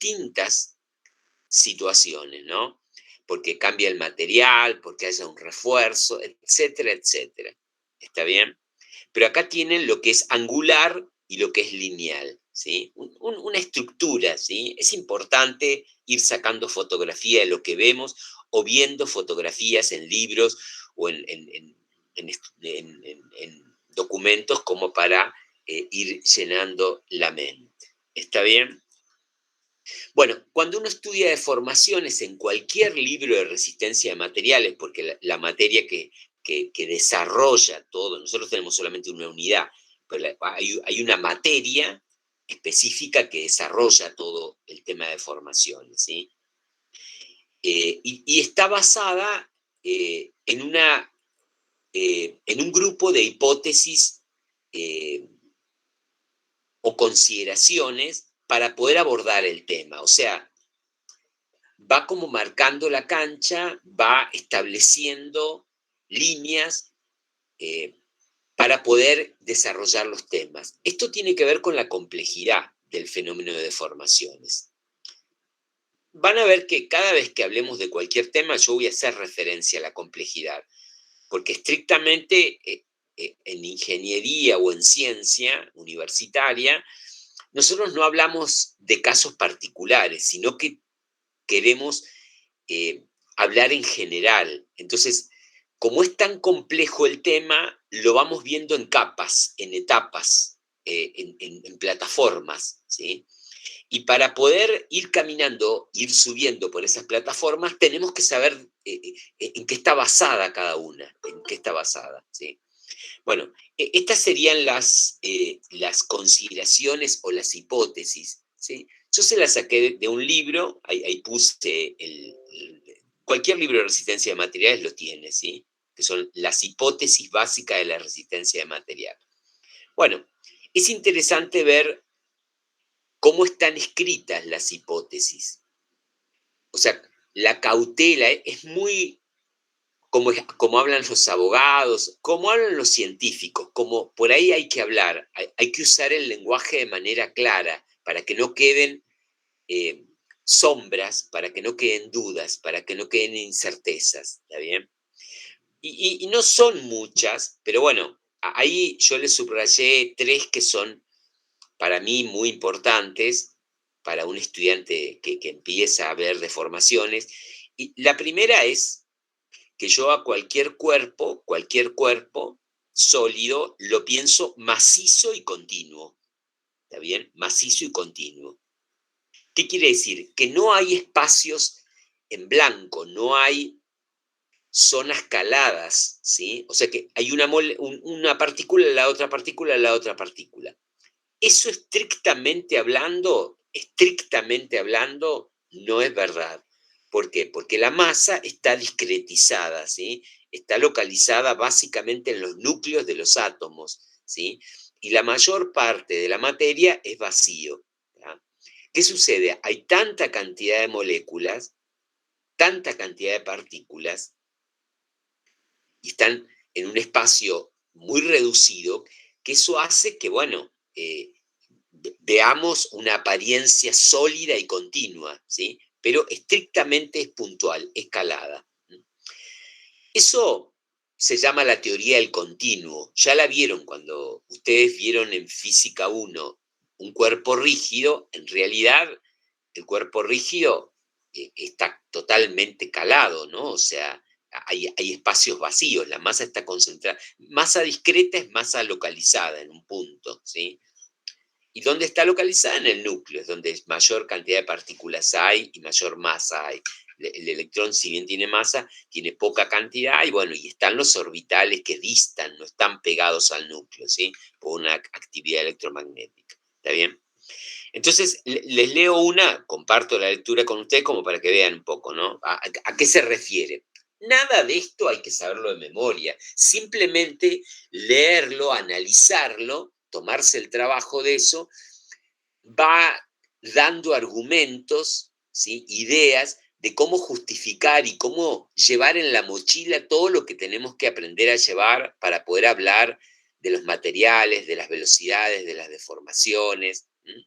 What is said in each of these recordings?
distintas situaciones, ¿no? Porque cambia el material, porque haya un refuerzo, etcétera, etcétera. ¿Está bien? Pero acá tienen lo que es angular y lo que es lineal, ¿sí? Una estructura, ¿sí? Es importante ir sacando fotografía de lo que vemos o viendo fotografías en libros o en documentos como para ir llenando la mente. ¿Está bien? Bueno, cuando uno estudia deformaciones en cualquier libro de resistencia de materiales, porque la materia que desarrolla todo, nosotros tenemos solamente una unidad, pero hay una materia específica que desarrolla todo el tema de deformaciones, ¿sí? Y está basada en un grupo de hipótesis eh, o consideraciones para poder abordar el tema. O sea, va como marcando la cancha, va estableciendo líneas eh, para poder desarrollar los temas. Esto tiene que ver con la complejidad del fenómeno de deformaciones. Van a ver que cada vez que hablemos de cualquier tema, yo voy a hacer referencia a la complejidad, porque estrictamente en ingeniería o en ciencia universitaria, nosotros no hablamos de casos particulares, sino que queremos eh, hablar en general. Entonces, como es tan complejo el tema, lo vamos viendo en capas, en etapas, en plataformas, ¿sí? Y para poder ir caminando, ir subiendo por esas plataformas, tenemos que saber en qué está basada cada una, en qué está basada, ¿sí? Bueno, estas serían las consideraciones o las hipótesis, ¿sí? Yo se las saqué de un libro, ahí puse cualquier libro de resistencia de materiales lo tiene, ¿sí? Que son las hipótesis básicas de la resistencia de material. Bueno, es interesante ver cómo están escritas las hipótesis. O sea, la cautela es muy como hablan los abogados, como hablan los científicos, como por ahí hay que hablar, hay que usar el lenguaje de manera clara para que no queden eh, sombras, para que no queden dudas, para que no queden incertezas, ¿está bien? Y no son muchas, pero bueno, ahí yo les subrayé tres que son para mí muy importantes para un estudiante que empieza a ver deformaciones. Y la primera es que yo a cualquier cuerpo sólido, lo pienso macizo y continuo. ¿Está bien? Macizo y continuo. ¿Qué quiere decir? Que no hay espacios en blanco, no hay zonas caladas, ¿sí? O sea que hay una partícula, la otra partícula, la otra partícula. Eso estrictamente hablando, no es verdad. ¿Por qué? Porque la masa está discretizada, ¿sí? Está localizada básicamente en los núcleos de los átomos, ¿sí? Y la mayor parte de la materia es vacío. ¿Ya? ¿Qué sucede? Hay tanta cantidad de moléculas, tanta cantidad de partículas, y están en un espacio muy reducido, que eso hace que, bueno, veamos una apariencia sólida y continua, ¿sí? Pero estrictamente es puntual, escalada. Eso se llama la teoría del continuo. Ya la vieron cuando ustedes vieron en Física 1 un cuerpo rígido, en realidad el cuerpo rígido está totalmente calado, ¿no? O sea, hay espacios vacíos, la masa está concentrada. Masa discreta es masa localizada en un punto, ¿sí? ¿Y dónde está localizada? En el núcleo, es donde mayor cantidad de partículas hay y mayor masa hay. El electrón, si bien tiene masa, tiene poca cantidad y bueno, y están los orbitales que distan, no están pegados al núcleo, ¿sí? Por una actividad electromagnética. ¿Está bien? Entonces, les leo comparto la lectura con ustedes como para que vean un poco, ¿no? ¿A qué se refiere? Nada de esto hay que saberlo de memoria, simplemente leerlo, analizarlo, tomarse el trabajo de eso, va dando argumentos, ¿sí? Ideas de cómo justificar y cómo llevar en la mochila todo lo que tenemos que aprender a llevar para poder hablar de los materiales, de las velocidades, de las deformaciones. ¿Mm?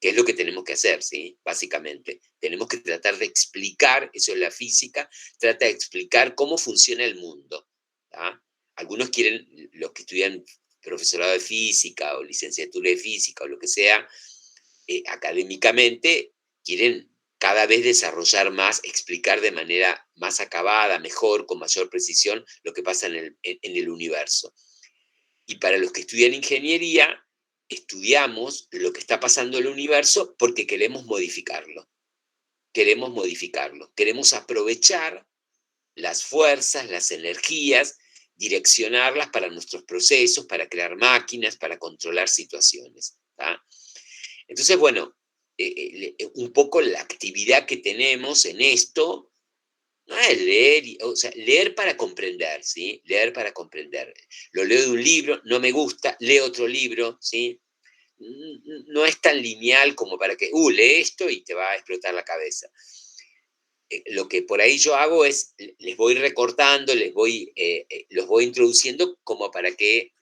que es lo que tenemos que hacer, ¿sí? Básicamente. Tenemos que tratar de explicar, eso es la física, trata de explicar cómo funciona el mundo. ¿Tá? Algunos quieren, los que estudian profesorado de física o licenciatura de física o lo que sea, académicamente, quieren cada vez desarrollar más, explicar de manera más acabada, mejor, con mayor precisión, lo que pasa en el universo. Y para los que estudian ingeniería, estudiamos lo que está pasando en el universo porque queremos modificarlo. Queremos modificarlo. Queremos aprovechar las fuerzas, las energías, direccionarlas para nuestros procesos, para crear máquinas, para controlar situaciones. ¿Tá? Entonces, bueno, un poco la actividad que tenemos en esto no es leer, o sea, leer para comprender, ¿sí? Leer para comprender. Lo leo de un libro, no me gusta, leo otro libro, ¿sí? No es tan lineal como para que, lee esto y te va a explotar la cabeza. Lo que por ahí yo hago es, les voy recortando, los voy introduciendo como para que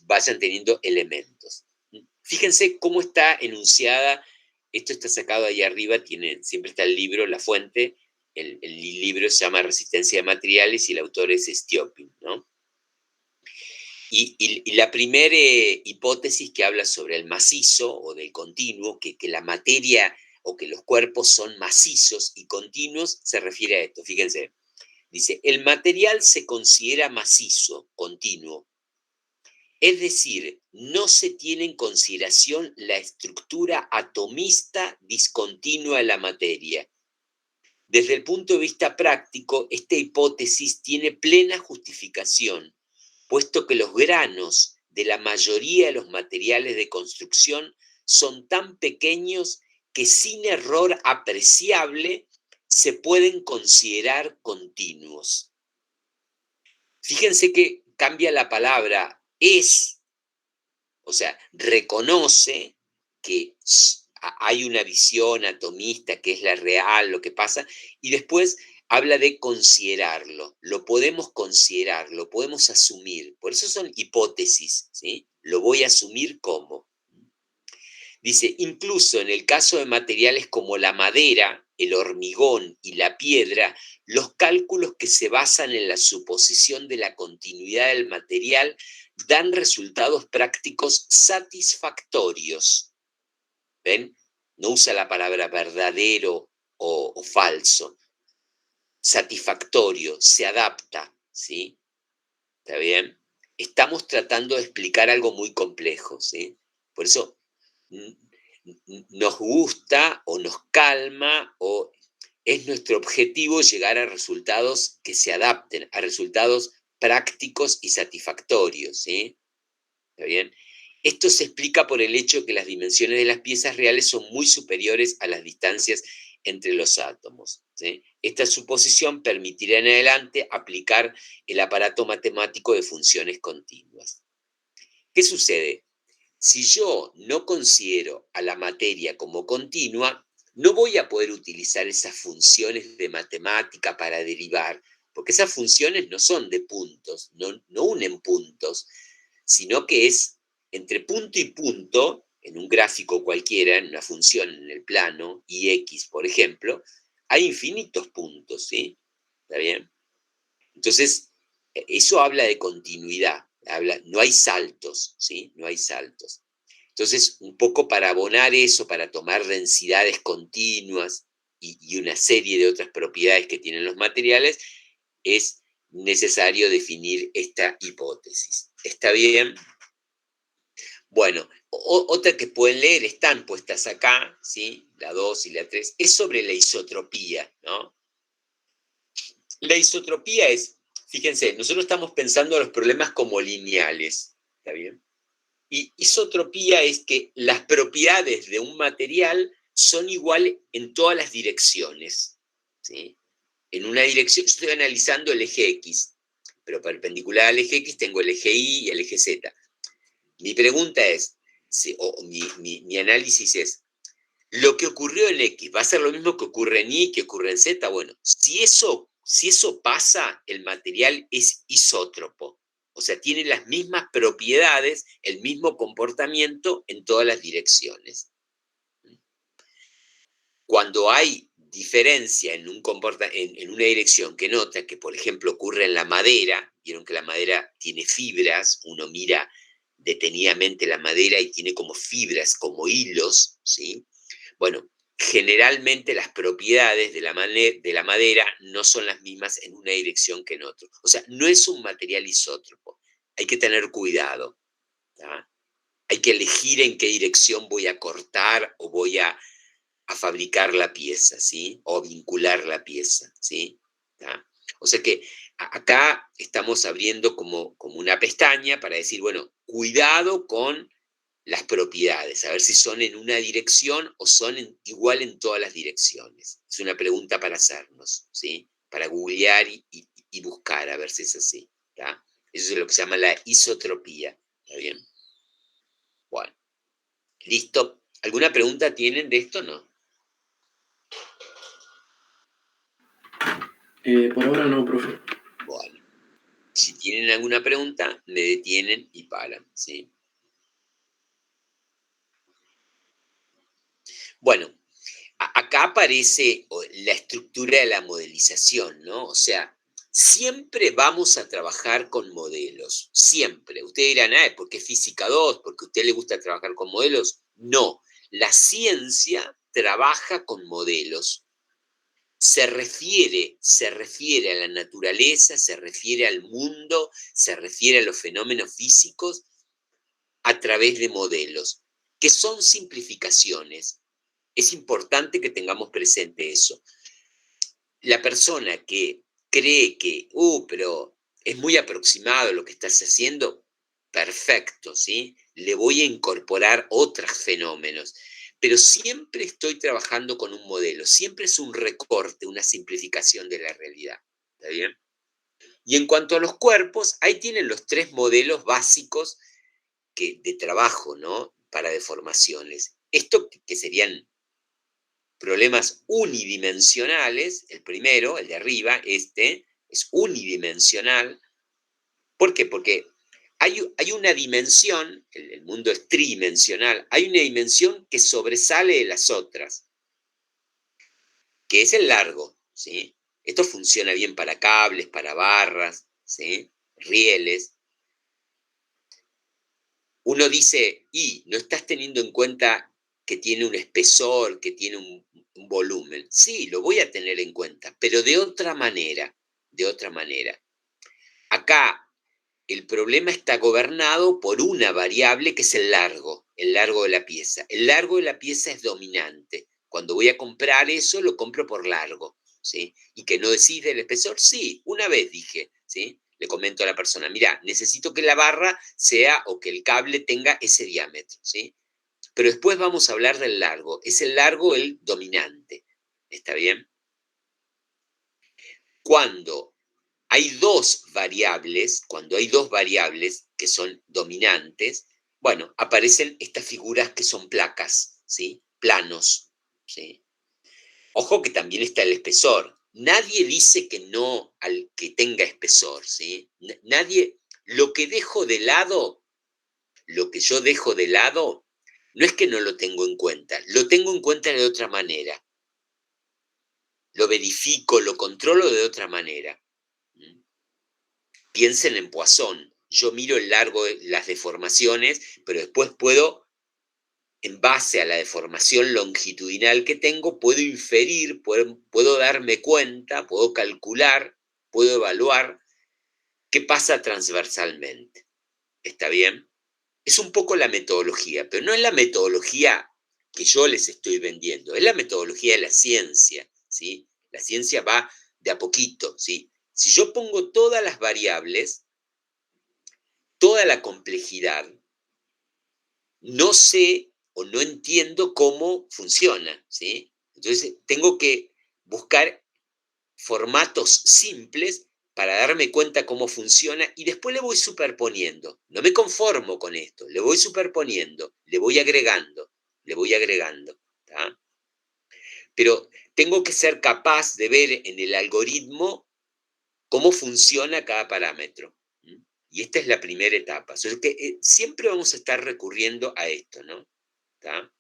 vayan teniendo elementos. Fíjense cómo está enunciada, esto está sacado ahí arriba, siempre está el libro, la fuente, el libro se llama Resistencia de Materiales y el autor es Stiopin, ¿no? Y la primera hipótesis que habla sobre el macizo o del continuo, que la materia o que los cuerpos son macizos y continuos, se refiere a esto. Fíjense, dice, el material se considera macizo, continuo. Es decir, no se tiene en consideración la estructura atomista discontinua de la materia. Desde el punto de vista práctico, esta hipótesis tiene plena justificación, puesto que los granos de la mayoría de los materiales de construcción son tan pequeños que sin error apreciable se pueden considerar continuos. Fíjense que cambia la palabra es, o sea, reconoce que hay una visión atomista que es la real, lo que pasa, y después habla de considerarlo, lo podemos considerar, lo podemos asumir, por eso son hipótesis, ¿sí? Lo voy a asumir como. Dice, incluso en el caso de materiales como la madera, el hormigón y la piedra, los cálculos que se basan en la suposición de la continuidad del material dan resultados prácticos satisfactorios. ¿Ven? No usa la palabra verdadero o falso. Satisfactorio, se adapta, ¿sí? ¿Está bien? Estamos tratando de explicar algo muy complejo, ¿sí? Por eso nos gusta o nos calma o es nuestro objetivo llegar a resultados que se adapten, a resultados prácticos y satisfactorios, ¿sí? ¿Está bien? Esto se explica por el hecho que las dimensiones de las piezas reales son muy superiores a las distancias entre los átomos, ¿sí? Esta suposición permitirá en adelante aplicar el aparato matemático de funciones continuas. ¿Qué sucede? Si yo no considero a la materia como continua, no voy a poder utilizar esas funciones de matemática para derivar, porque esas funciones no son de puntos, no unen puntos, sino que es entre punto y punto, en un gráfico cualquiera, en una función en el plano, y x, por ejemplo, hay infinitos puntos, ¿sí? ¿Está bien? Entonces, eso habla de continuidad, no hay saltos, ¿sí? No hay saltos. Entonces, un poco para abonar eso, para tomar densidades continuas y una serie de otras propiedades que tienen los materiales, es necesario definir esta hipótesis. ¿Está bien? Bueno, otra que pueden leer, están puestas acá, ¿sí? La 2 y la 3, es sobre la isotropía, ¿no? La isotropía es, fíjense, nosotros estamos pensando los problemas como lineales, ¿está bien? Y isotropía es que las propiedades de un material son iguales en todas las direcciones, ¿sí? En una dirección, yo estoy analizando el eje X, pero perpendicular al eje X tengo el eje Y y el eje Z. Mi pregunta es, mi análisis es, lo que ocurrió en X va a ser lo mismo que ocurre en Y, que ocurre en Z. Bueno, si eso pasa, el material es isótropo. O sea, tiene las mismas propiedades, el mismo comportamiento en todas las direcciones. Cuando hay diferencia en, en una dirección que nota, que por ejemplo ocurre en la madera, vieron que la madera tiene fibras, uno mira detenidamente la madera y tiene como fibras, como hilos, ¿sí? Bueno, generalmente las propiedades de de la madera no son las mismas en una dirección que en otra. O sea, no es un material isótropo. Hay que tener cuidado. ¿Tá? Hay que elegir en qué dirección voy a cortar o voy a fabricar la pieza, ¿sí? O vincular la pieza, ¿sí? ¿Tá? O sea que acá estamos abriendo como una pestaña para decir, bueno, cuidado con las propiedades, a ver si son en una dirección o son igual en todas las direcciones. Es una pregunta para hacernos, ¿sí? Para googlear y buscar a ver si es así. ¿Tá? Eso es lo que se llama la isotropía. ¿Está bien? Bueno, listo. ¿Alguna pregunta tienen de esto? No. Por ahora no, profe. Bueno, si tienen alguna pregunta, me detienen y paran, ¿sí? Bueno, acá aparece la estructura de la modelización, ¿no? O sea, siempre vamos a trabajar con modelos, siempre. Ustedes dirán, ah, ¿por qué física 2? ¿Porque a usted le gusta trabajar con modelos? No, la ciencia trabaja con modelos. Se refiere a la naturaleza, se refiere al mundo, se refiere a los fenómenos físicos a través de modelos, que son simplificaciones. Es importante que tengamos presente eso. La persona que cree que, pero es muy aproximado lo que estás haciendo, perfecto, ¿sí? Le voy a incorporar otros fenómenos, pero siempre estoy trabajando con un modelo, siempre es un recorte, una simplificación de la realidad, ¿está bien? Y en cuanto a los cuerpos, ahí tienen los tres modelos básicos de trabajo, ¿no? Para deformaciones. Esto que serían problemas unidimensionales, el primero, el de arriba, este, es unidimensional. ¿Por qué? Porque hay una dimensión, el mundo es tridimensional, hay una dimensión que sobresale de las otras, que es el largo, ¿sí? Esto funciona bien para cables, para barras, ¿sí? Rieles. Uno dice, y no estás teniendo en cuenta que tiene un espesor, que tiene un volumen. Sí, lo voy a tener en cuenta, pero de otra manera, de otra manera. Acá el problema está gobernado por una variable que es el largo de la pieza. El largo de la pieza es dominante. Cuando voy a comprar eso, lo compro por largo, ¿sí? Y que no decís del espesor, sí, una vez dije, ¿sí? Le comento a la persona, mira, necesito que la barra sea o que el cable tenga ese diámetro, ¿sí? Pero después vamos a hablar del largo. Es el largo el dominante, ¿está bien? Cuando cuando hay dos variables que son dominantes, bueno, aparecen estas figuras que son placas, ¿sí? Planos, ¿sí? Ojo que también está el espesor. Nadie dice que no al que tenga espesor, ¿sí? Nadie, lo que dejo de lado, lo que yo dejo de lado, no es que no lo tengo en cuenta, lo tengo en cuenta de otra manera. Lo verifico, lo controlo de otra manera. Piensen en Poisson. Yo miro el largo de las deformaciones, pero después puedo, en base a la deformación longitudinal que tengo, puedo inferir, puedo darme cuenta, puedo calcular, puedo evaluar qué pasa transversalmente. ¿Está bien? Es un poco la metodología, pero no es la metodología que yo les estoy vendiendo, es la metodología de la ciencia, ¿sí? La ciencia va de a poquito, ¿sí? Si yo pongo todas las variables, toda la complejidad, no sé o no entiendo cómo funciona, ¿sí? Entonces tengo que buscar formatos simples para darme cuenta cómo funciona y después le voy superponiendo. No me conformo con esto, le voy superponiendo, le voy agregando, le voy agregando. ¿Tá? Pero tengo que ser capaz de ver en el algoritmo cómo funciona cada parámetro. Y esta es la primera etapa. O sea, que, siempre vamos a estar recurriendo a esto, ¿no? ¿Tá?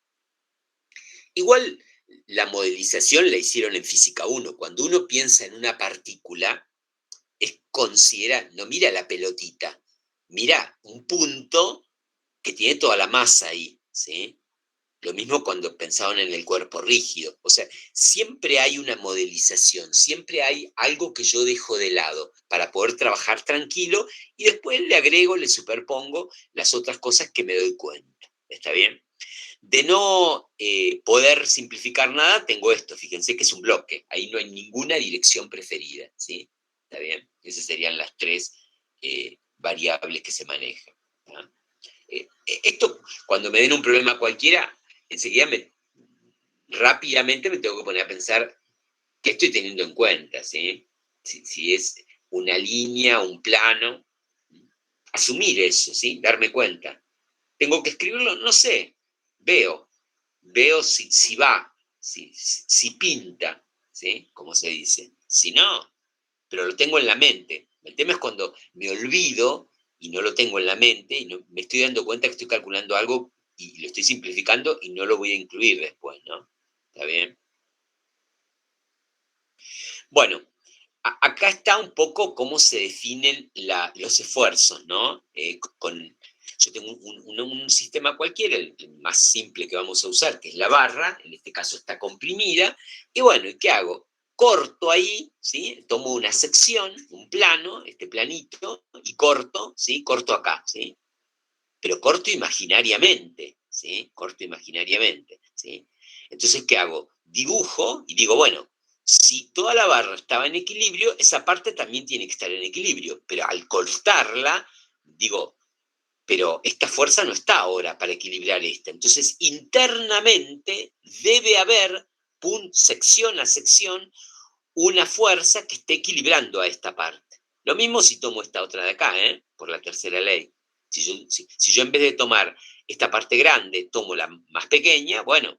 Igual la modelización la hicieron en Física 1. Cuando uno piensa en una partícula, no mira la pelotita, mira un punto que tiene toda la masa ahí, ¿sí? Lo mismo cuando pensaban en el cuerpo rígido. O sea, siempre hay una modelización, siempre hay algo que yo dejo de lado para poder trabajar tranquilo y después le agrego, le superpongo las otras cosas que me doy cuenta. ¿Está bien? De no poder simplificar nada, tengo esto. Fíjense que es un bloque. Ahí no hay ninguna dirección preferida. ¿Sí? ¿Está bien? Esas serían las tres variables que se manejan. ¿Ah? Esto, cuando me den un problema cualquiera, enseguida rápidamente me tengo que poner a pensar qué estoy teniendo en cuenta, ¿sí? Si es una línea, un plano, asumir eso, ¿sí? Darme cuenta. ¿Tengo que escribirlo? No sé. Veo si va, si pinta, ¿sí? Como se dice. Si no, pero lo tengo en la mente. El tema es cuando me olvido y no lo tengo en la mente y me estoy dando cuenta que estoy calculando algo y lo estoy simplificando y no lo voy a incluir después, ¿no? ¿Está bien? Bueno, acá está un poco cómo se definen los esfuerzos, ¿no? Yo tengo un sistema cualquiera, el más simple que vamos a usar, que es la barra, en este caso está comprimida, y bueno, ¿y qué hago? Corto ahí, ¿sí? Tomo una sección, un plano, este planito, y corto, ¿sí? Corto acá, ¿sí? Pero corto imaginariamente, ¿sí? Corto imaginariamente, ¿sí? Entonces, ¿qué hago? Dibujo y digo, bueno, si toda la barra estaba en equilibrio, esa parte también tiene que estar en equilibrio, pero al cortarla, digo, pero esta fuerza no está ahora para equilibrar esta. Entonces, internamente debe haber, sección a sección, una fuerza que esté equilibrando a esta parte. Lo mismo si tomo esta otra de acá, por la tercera ley. Si yo en vez de tomar esta parte grande, tomo la más pequeña, bueno,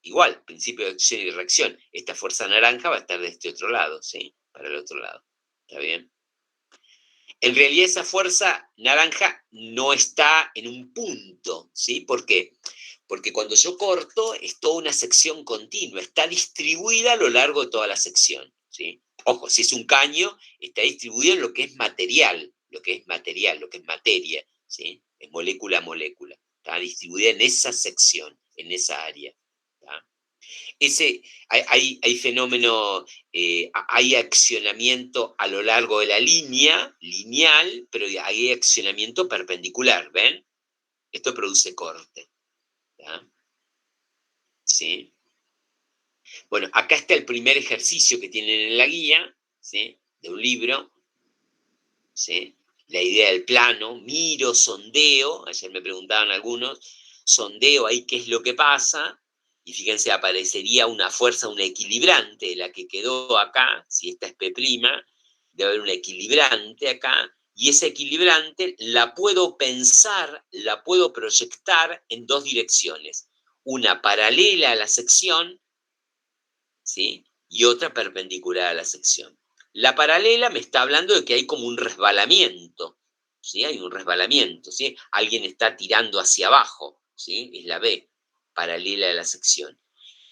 igual, principio de acción y reacción. Esta fuerza naranja va a estar de este otro lado, ¿sí? Para el otro lado. ¿Está bien? En realidad esa fuerza naranja no está en un punto, ¿sí? ¿Por qué? Porque cuando yo corto es toda una sección continua, está distribuida a lo largo de toda la sección, ¿sí? Ojo, si es un caño, está distribuido en lo que es material, lo que es material, lo que es materia, ¿sí? Es molécula a molécula, está distribuida en esa sección, en esa área. ¿Tá? Hay fenómeno, hay accionamiento a lo largo de la línea, lineal, pero hay accionamiento perpendicular, ¿ven? Esto produce corte. ¿Ya? ¿Sí? Bueno, acá está el primer ejercicio que tienen en la guía, ¿sí? De un libro, ¿sí? La idea del plano, miro, sondeo, ayer me preguntaban algunos, sondeo ahí qué es lo que pasa, y fíjense, aparecería una fuerza, una equilibrante, la que quedó acá, si esta es P', debe haber una equilibrante acá, y esa equilibrante la puedo pensar, la puedo proyectar en dos direcciones, una paralela a la sección, ¿sí? Y otra perpendicular a la sección. La paralela me está hablando de que hay como un resbalamiento, ¿sí? Hay un resbalamiento, ¿sí? Alguien está tirando hacia abajo, ¿sí? Es la B, paralela a la sección.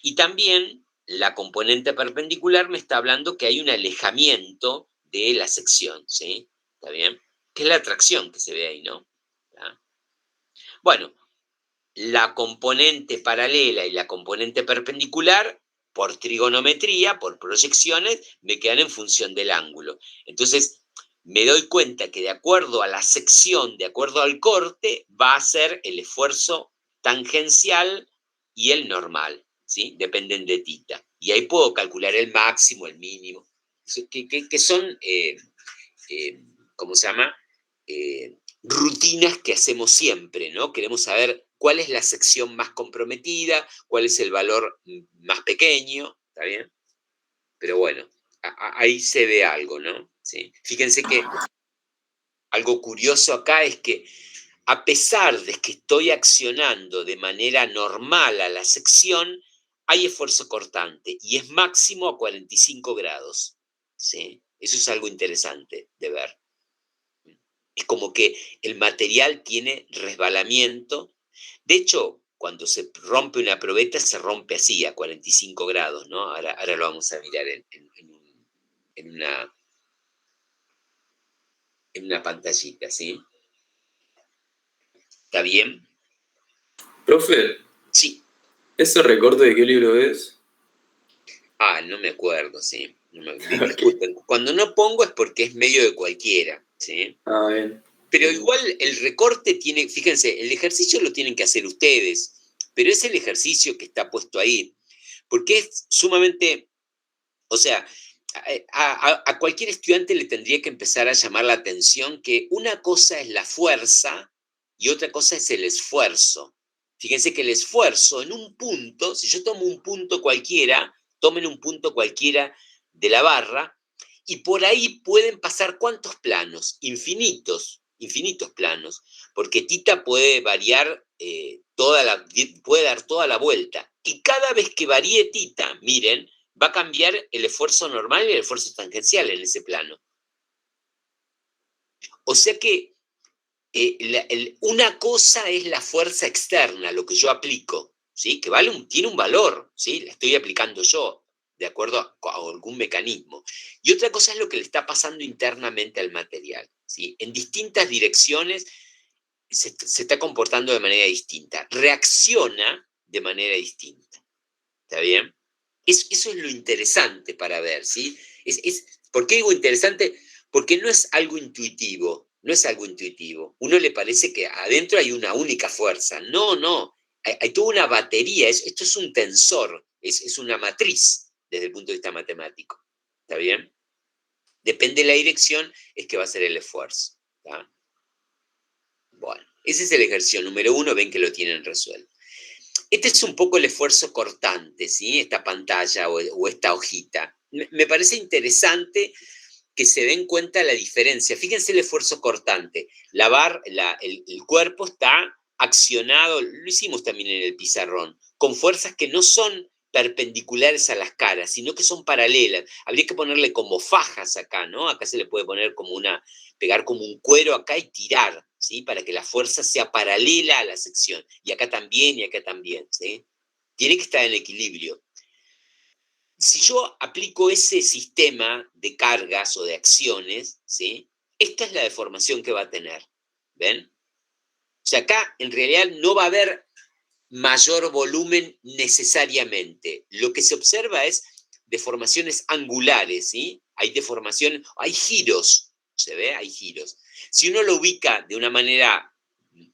Y también la componente perpendicular me está hablando que hay un alejamiento de la sección, ¿sí? ¿Está bien? Que es la atracción que se ve ahí, ¿no? ¿Está? Bueno, la componente paralela y la componente perpendicular, por trigonometría, por proyecciones, me quedan en función del ángulo. Entonces, me doy cuenta que de acuerdo a la sección, de acuerdo al corte, va a ser el esfuerzo tangencial y el normal, ¿sí? Dependen de tita. Y ahí puedo calcular el máximo, el mínimo, que son, ¿cómo se llama? Rutinas que hacemos siempre, ¿no? Queremos saber cuál es la sección más comprometida, cuál es el valor más pequeño, ¿está bien? Pero bueno, ahí se ve algo, ¿no? ¿Sí? Fíjense que algo curioso acá es que a pesar de que estoy accionando de manera normal a la sección, hay esfuerzo cortante y es máximo a 45 grados, ¿sí? Eso es algo interesante de ver. Es como que el material tiene resbalamiento. De hecho, cuando se rompe una probeta, se rompe así, a 45 grados, ¿no? Ahora lo vamos a mirar en una pantallita, ¿sí? ¿Está bien? Profe, Sí. ¿ese recorte de qué libro es? No me acuerdo, sí. Disculpen. Cuando no pongo es porque es medio de cualquiera, ¿sí? Bien. Pero igual el recorte tiene, fíjense, el ejercicio lo tienen que hacer ustedes, pero es el ejercicio que está puesto ahí, porque es sumamente, o sea, a cualquier estudiante le tendría que empezar a llamar la atención que una cosa es la fuerza y otra cosa es el esfuerzo. Fíjense que el esfuerzo en un punto, si yo tomo un punto cualquiera, tomen un punto cualquiera de la barra, y por ahí pueden pasar ¿cuántos planos? Infinitos, infinitos planos, porque tita puede variar puede dar toda la vuelta. Y cada vez que varíe tita, miren, va a cambiar el esfuerzo normal y el esfuerzo tangencial en ese plano. O sea que una cosa es la fuerza externa, lo que yo aplico, ¿sí? Que tiene un valor, ¿sí? La estoy aplicando yo, de acuerdo a algún mecanismo. Y otra cosa es lo que le está pasando internamente al material, ¿sí? En distintas direcciones se está comportando de manera distinta, reacciona de manera distinta. ¿Está bien? Eso es lo interesante para ver, ¿sí? ¿Por qué digo interesante? Porque no es algo intuitivo, no es algo intuitivo. Uno le parece que adentro hay una única fuerza. No, no, hay toda una batería, esto es un tensor, es una matriz desde el punto de vista matemático. ¿Está bien? Depende de la dirección, es que va a ser el esfuerzo. ¿Está? Bueno, ese es el ejercicio número 1, ven que lo tienen resuelto. Este es un poco el esfuerzo cortante, ¿sí? Esta pantalla o esta hojita. Me parece interesante que se den cuenta la diferencia. Fíjense el esfuerzo cortante. El cuerpo está accionado, lo hicimos también en el pizarrón, con fuerzas que no son perpendiculares a las caras, sino que son paralelas. Habría que ponerle como fajas acá, ¿no? Acá se le puede poner pegar como un cuero acá y tirar, ¿sí? Para que la fuerza sea paralela a la sección. Y acá también, ¿sí? Tiene que estar en equilibrio. Si yo aplico ese sistema de cargas o de acciones, ¿sí? Esta es la deformación que va a tener. ¿Ven? O sea, acá en realidad no va a haber mayor volumen necesariamente. Lo que se observa es deformaciones angulares, ¿sí? Hay deformación, hay giros, ¿se ve? Hay giros. Si uno lo ubica de una manera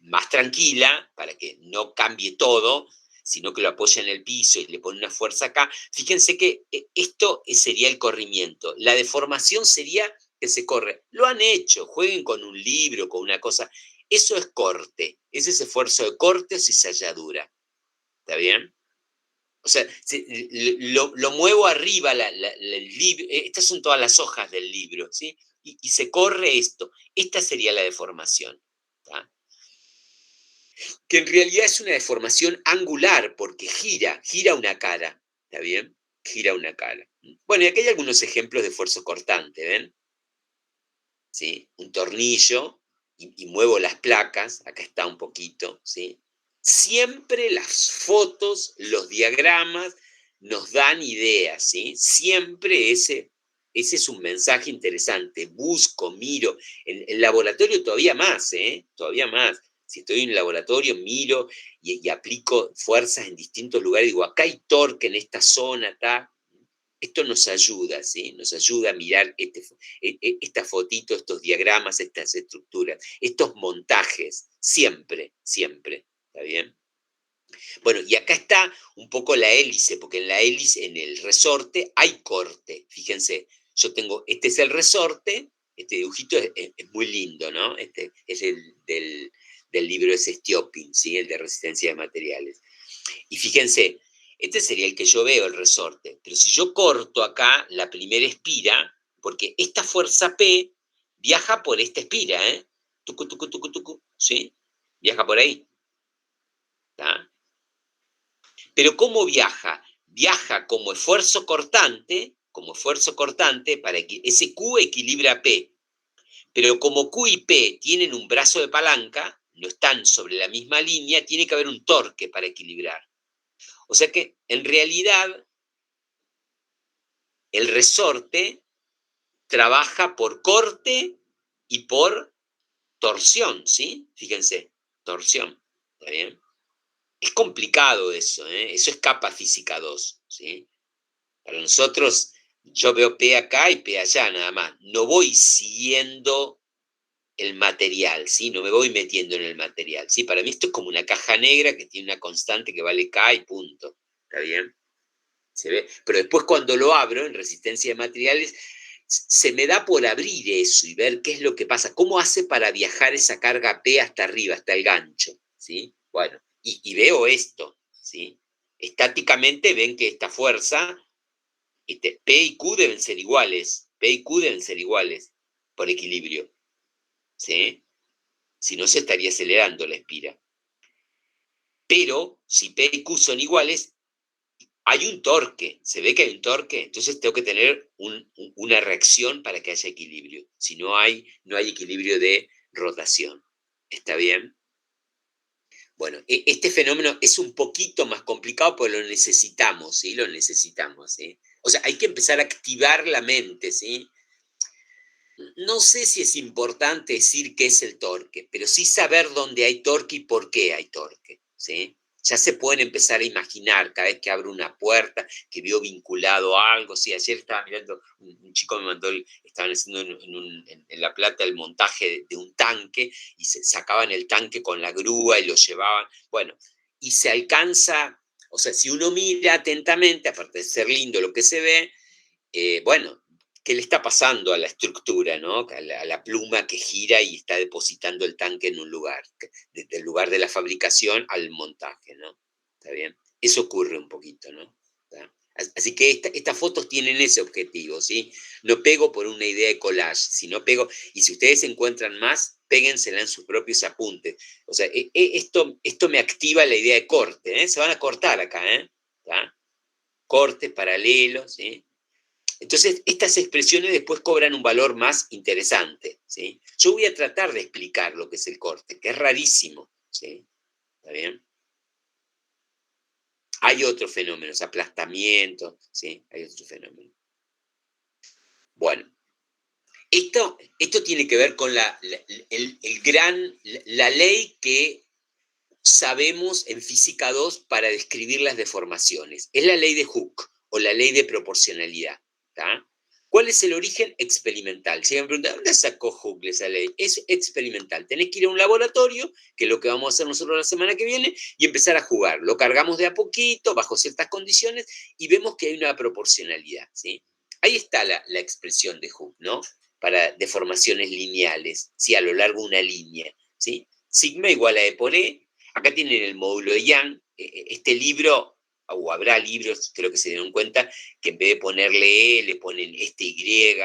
más tranquila, para que no cambie todo, sino que lo apoya en el piso y le pone una fuerza acá, fíjense que esto sería el corrimiento. La deformación sería que se corre. Lo han hecho, jueguen con un libro, con una cosa. Eso es corte, ese es esfuerzo de corte o cizalladura. ¿Está bien? O sea, lo muevo arriba, el libro, estas son todas las hojas del libro, ¿sí? Y se corre esto. Esta sería la deformación. ¿Tá? Que en realidad es una deformación angular, porque gira una cara. ¿Está bien? Gira una cara. Bueno, y aquí hay algunos ejemplos de esfuerzo cortante, ¿ven? ¿Sí? Un tornillo, y muevo las placas, acá está un poquito, ¿sí? Siempre las fotos, los diagramas nos dan ideas, ¿sí? Siempre ese es un mensaje interesante. Busco, miro. En el laboratorio todavía más, ¿eh? Todavía más. Si estoy en el laboratorio, miro y aplico fuerzas en distintos lugares. Digo, acá hay torque en esta zona, acá. Esto nos ayuda, ¿sí? Nos ayuda a mirar esta fotito, estos diagramas, estas estructuras, estos montajes, siempre, siempre. ¿Está bien? Bueno, y acá está un poco la hélice, porque en la hélice, en el resorte, hay corte. Fíjense, yo tengo, este es el resorte, este dibujito es muy lindo, ¿no? Este es del libro ese Stiopin, ¿sí? El de resistencia de materiales. Y fíjense, este sería el que yo veo, el resorte. Pero si yo corto acá la primera espira, porque esta fuerza P viaja por esta espira, ¿eh? Tucu, tucu, tucu, tucu, ¿sí? Viaja por ahí. ¿Está? Pero ¿cómo viaja? Viaja como esfuerzo cortante para que ese Q equilibra P. Pero como Q y P tienen un brazo de palanca, no están sobre la misma línea, tiene que haber un torque para equilibrar. O sea que, en realidad, el resorte trabaja por corte y por torsión, ¿sí? Fíjense, torsión, ¿está bien? Es complicado eso, ¿eh? Eso es capa física 2, ¿sí? Para nosotros, yo veo P acá y P allá nada más. No voy siguiendo el material, ¿sí? No me voy metiendo en el material, ¿sí? Para mí esto es como una caja negra que tiene una constante que vale K y punto, ¿está bien? ¿Se ve? Pero después cuando lo abro en resistencia de materiales, se me da por abrir eso y ver qué es lo que pasa. ¿Cómo hace para viajar esa carga P hasta arriba, hasta el gancho? ¿Sí? Bueno, y veo esto, ¿sí? Estáticamente ven que esta fuerza, P y Q deben ser iguales, P y Q deben ser iguales por equilibrio, ¿sí? Si no, se estaría acelerando la espira. Pero si P y Q son iguales, hay un torque, se ve que hay un torque, entonces tengo que tener una reacción para que haya equilibrio. Si no hay equilibrio de rotación. ¿Está bien? Bueno, este fenómeno es un poquito más complicado porque lo necesitamos, ¿sí? Lo necesitamos, ¿sí? O sea, hay que empezar a activar la mente, ¿sí? No sé si es importante decir qué es el torque, pero sí saber dónde hay torque y por qué hay torque, ¿sí? Ya se pueden empezar a imaginar cada vez que abro una puerta, que veo vinculado a algo. Sí, ayer estaba mirando, un chico me mandó, estaban haciendo en La Plata el montaje de un tanque y se sacaban el tanque con la grúa y lo llevaban. Bueno, y se alcanza, o sea, si uno mira atentamente, aparte de ser lindo lo que se ve, bueno, ¿qué le está pasando a la estructura, ¿no? A la pluma que gira y está depositando el tanque en un lugar, desde el lugar de la fabricación al montaje, ¿no? ¿Está bien? Eso ocurre un poquito, ¿no? ¿Está? Así que estas fotos tienen ese objetivo, ¿sí? No pego por una idea de collage, sino pego, y si ustedes encuentran más, péguensela en sus propios apuntes. O sea, esto me activa la idea de corte, ¿eh? Se van a cortar acá, ¿eh? ¿Está? Cortes paralelos, ¿sí? Entonces, estas expresiones después cobran un valor más interesante, ¿sí? Yo voy a tratar de explicar lo que es el corte, que es rarísimo, ¿sí? ¿Está bien? Hay otros fenómenos, aplastamiento, ¿sí? Hay otros fenómenos. Bueno, esto tiene que ver con la ley que sabemos en física 2 para describir las deformaciones. Es la ley de Hooke o la ley de proporcionalidad. ¿Tá? ¿Cuál es el origen? Experimental. Si me preguntan, ¿dónde sacó Hooke esa ley? Es experimental. Tenés que ir a un laboratorio, que es lo que vamos a hacer nosotros la semana que viene, y empezar a jugar. Lo cargamos de a poquito, bajo ciertas condiciones, y vemos que hay una proporcionalidad. ¿Sí? Ahí está la expresión de Hooke, ¿no? Para deformaciones lineales, ¿sí? A lo largo de una línea. ¿Sí? Sigma igual a E por E. Acá tienen el módulo de Young. Este libro, o habrá libros, creo que se dieron cuenta, que en vez de ponerle E, le ponen este Y,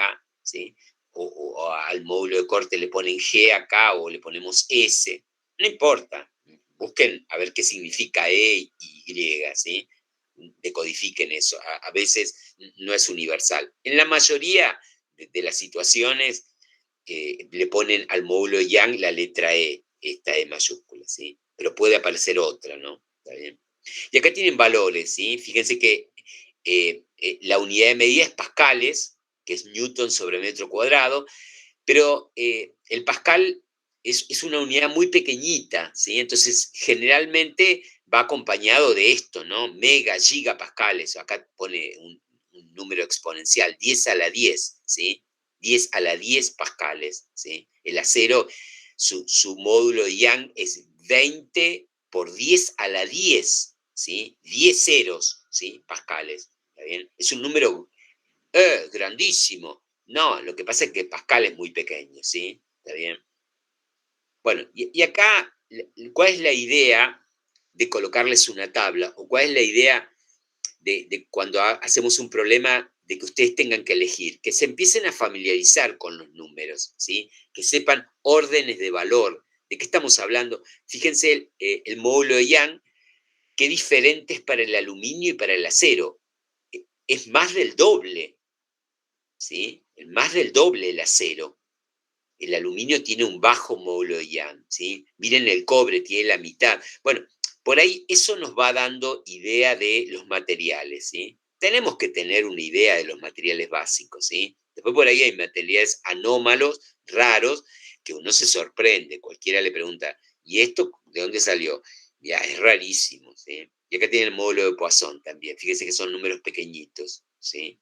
¿sí? O al módulo de corte le ponen G acá, o le ponemos S. No importa. Busquen a ver qué significa E y Y, ¿sí? Decodifiquen eso. A veces no es universal. En la mayoría de las situaciones le ponen al módulo Yang la letra E, esta E mayúscula, ¿sí? Pero puede aparecer otra, ¿no? ¿Está bien? Y acá tienen valores, ¿sí? Fíjense que la unidad de medida es pascales, que es newton sobre metro cuadrado, pero el pascal es una unidad muy pequeñita, ¿sí? Entonces, generalmente va acompañado de esto, ¿no? Mega, gigapascales, acá pone un número exponencial, 10 a la 10, ¿sí? 10 a la 10 pascales, ¿sí? El acero, su módulo de Young es 20 por 10 a la 10, ¿sí? 10 ceros, ¿sí? Pascales, ¿está bien? Es un número grandísimo. No, lo que pasa es que Pascal es muy pequeño, ¿sí? ¿Está bien? Bueno, y acá, ¿cuál es la idea de colocarles una tabla? ¿O cuál es la idea de cuando hacemos un problema de que ustedes tengan que elegir? Que se empiecen a familiarizar con los números, ¿sí? Que sepan órdenes de valor. ¿De qué estamos hablando? Fíjense el módulo de Young, qué diferente es para el aluminio y para el acero. Es más del doble, ¿sí? Más del doble el acero. el aluminio tiene un bajo módulo de Young, ¿sí? Miren el cobre, tiene la mitad. Bueno, por ahí eso nos va dando idea de los materiales, ¿sí? Tenemos que tener una idea de los materiales básicos, ¿sí? Después por ahí hay materiales anómalos, raros, que uno se sorprende. Cualquiera le pregunta, ¿y esto de dónde salió? Ya, es rarísimo, ¿sí? Y acá tiene el módulo de Poisson también. Fíjense que son números pequeñitos, ¿sí?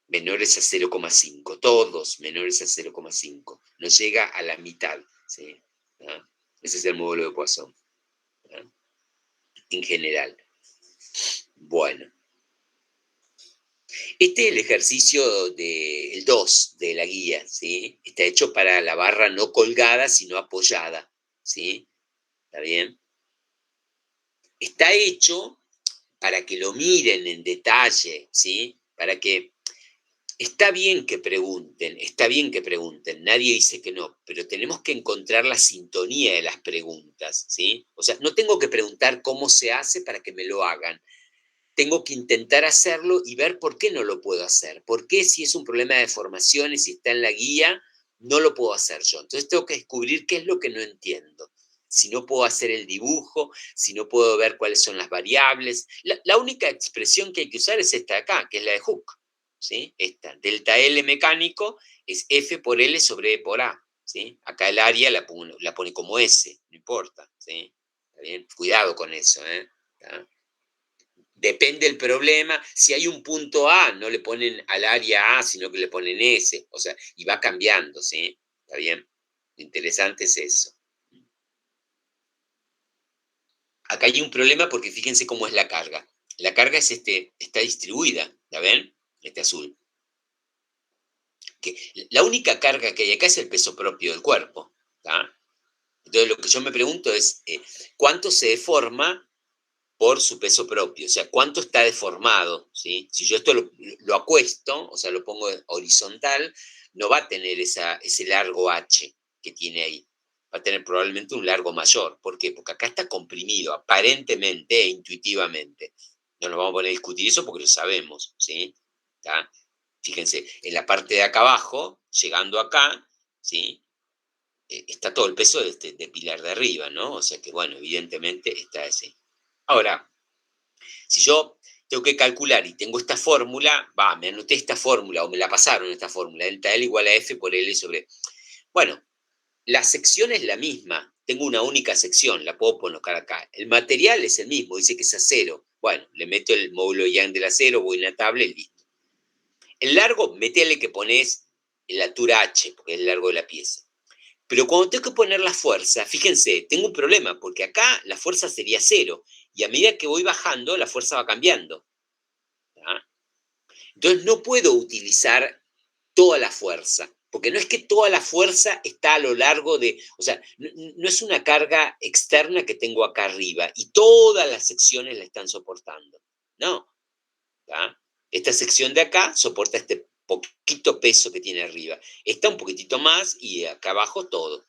Menores a 0,5, todos menores a 0,5. No llega a la mitad, ¿sí? ¿Ah? Ese es el módulo de Poisson, ¿ah? En general. Bueno, este es el ejercicio del 2 de la guía, ¿sí? Está hecho para la barra no colgada, sino apoyada, ¿sí? ¿Está bien? Está hecho para que lo miren en detalle, ¿sí? Para que está bien que pregunten, nadie dice que no, pero tenemos que encontrar la sintonía de las preguntas, ¿sí? O sea, no tengo que preguntar cómo se hace para que me lo hagan. Tengo que intentar hacerlo y ver por qué no lo puedo hacer. ¿Por qué si es un problema de formaciones, si está en la guía, no lo puedo hacer yo? Entonces tengo que descubrir qué es lo que no entiendo. Si no puedo hacer el dibujo, si no puedo ver cuáles son las variables. La única expresión que hay que usar es esta de acá, que es la de Hooke, ¿sí? Esta, delta L mecánico es F por L sobre E por A, ¿sí? Acá el área la pone como S, no importa, ¿sí? ¿Está bien? Cuidado con eso, ¿eh? ¿Está? Depende del problema. Si hay un punto A, no le ponen al área A, sino que le ponen S. O sea, y va cambiando, ¿sí? ¿Está bien? Lo interesante es eso. Acá hay un problema porque fíjense cómo es la carga. La carga es está distribuida, ¿la ven? Este azul. Que la única carga que hay acá es el peso propio del cuerpo, ¿tá? Entonces lo que yo me pregunto es, ¿cuánto se deforma por su peso propio? O sea, ¿cuánto está deformado? ¿Sí? Si yo esto lo acuesto, o sea, lo pongo horizontal, no va a tener ese largo H que tiene ahí. Va a tener probablemente un largo mayor. ¿Por qué? Porque acá está comprimido, aparentemente e intuitivamente. No nos vamos a poner a discutir eso porque lo sabemos, ¿sí? ¿Tá? Fíjense, en la parte de acá abajo, llegando acá, ¿sí? Está todo el peso de pilar de arriba, ¿no? O sea que, bueno, evidentemente está así. Ahora, si yo tengo que calcular y tengo esta fórmula, me anoté esta fórmula o me la pasaron esta fórmula, delta L igual a F por L sobre... Bueno, la sección es la misma, tengo una única sección, la puedo colocar acá. El material es el mismo, dice que es acero. Bueno, le meto el módulo Young del acero, voy a una tabla y listo. El largo, métele que pones en la altura H, porque es el largo de la pieza. Pero cuando tengo que poner la fuerza, fíjense, tengo un problema, porque acá la fuerza sería cero, y a medida que voy bajando, la fuerza va cambiando. ¿Tá? Entonces no puedo utilizar toda la fuerza, porque no es que toda la fuerza está a lo largo de, o sea, no es una carga externa que tengo acá arriba y todas las secciones la están soportando. No. ¿Tá? Esta sección de acá soporta este poquito peso que tiene arriba. Esta un poquitito más y acá abajo todo.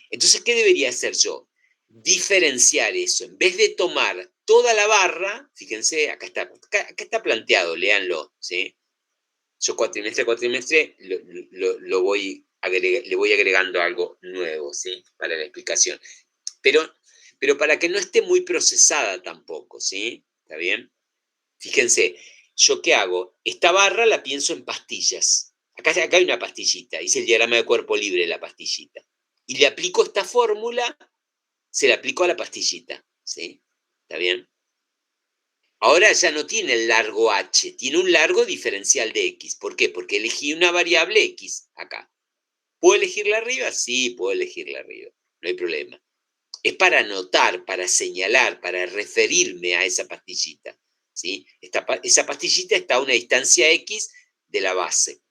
Entonces, ¿qué debería hacer yo? Diferenciar eso. En vez de tomar toda la barra, fíjense, acá está planteado, léanlo, ¿sí? Yo cuatrimestre a cuatrimestre le voy agregando algo nuevo, ¿sí? Para la explicación. Pero para que no esté muy procesada tampoco, ¿sí? ¿Está bien? Fíjense, ¿yo qué hago? Esta barra la pienso en pastillas. Acá hay una pastillita, hice el diagrama de cuerpo libre de la pastillita. Y le aplico esta fórmula, se la aplico a la pastillita, ¿sí? ¿Está bien? Ahora ya no tiene el largo h, tiene un largo diferencial de x. ¿Por qué? Porque elegí una variable x acá. ¿Puedo elegirla arriba? Sí, puedo elegirla arriba, no hay problema. Es para anotar, para señalar, para referirme a esa pastillita, ¿sí? Esa pastillita está a una distancia x de la base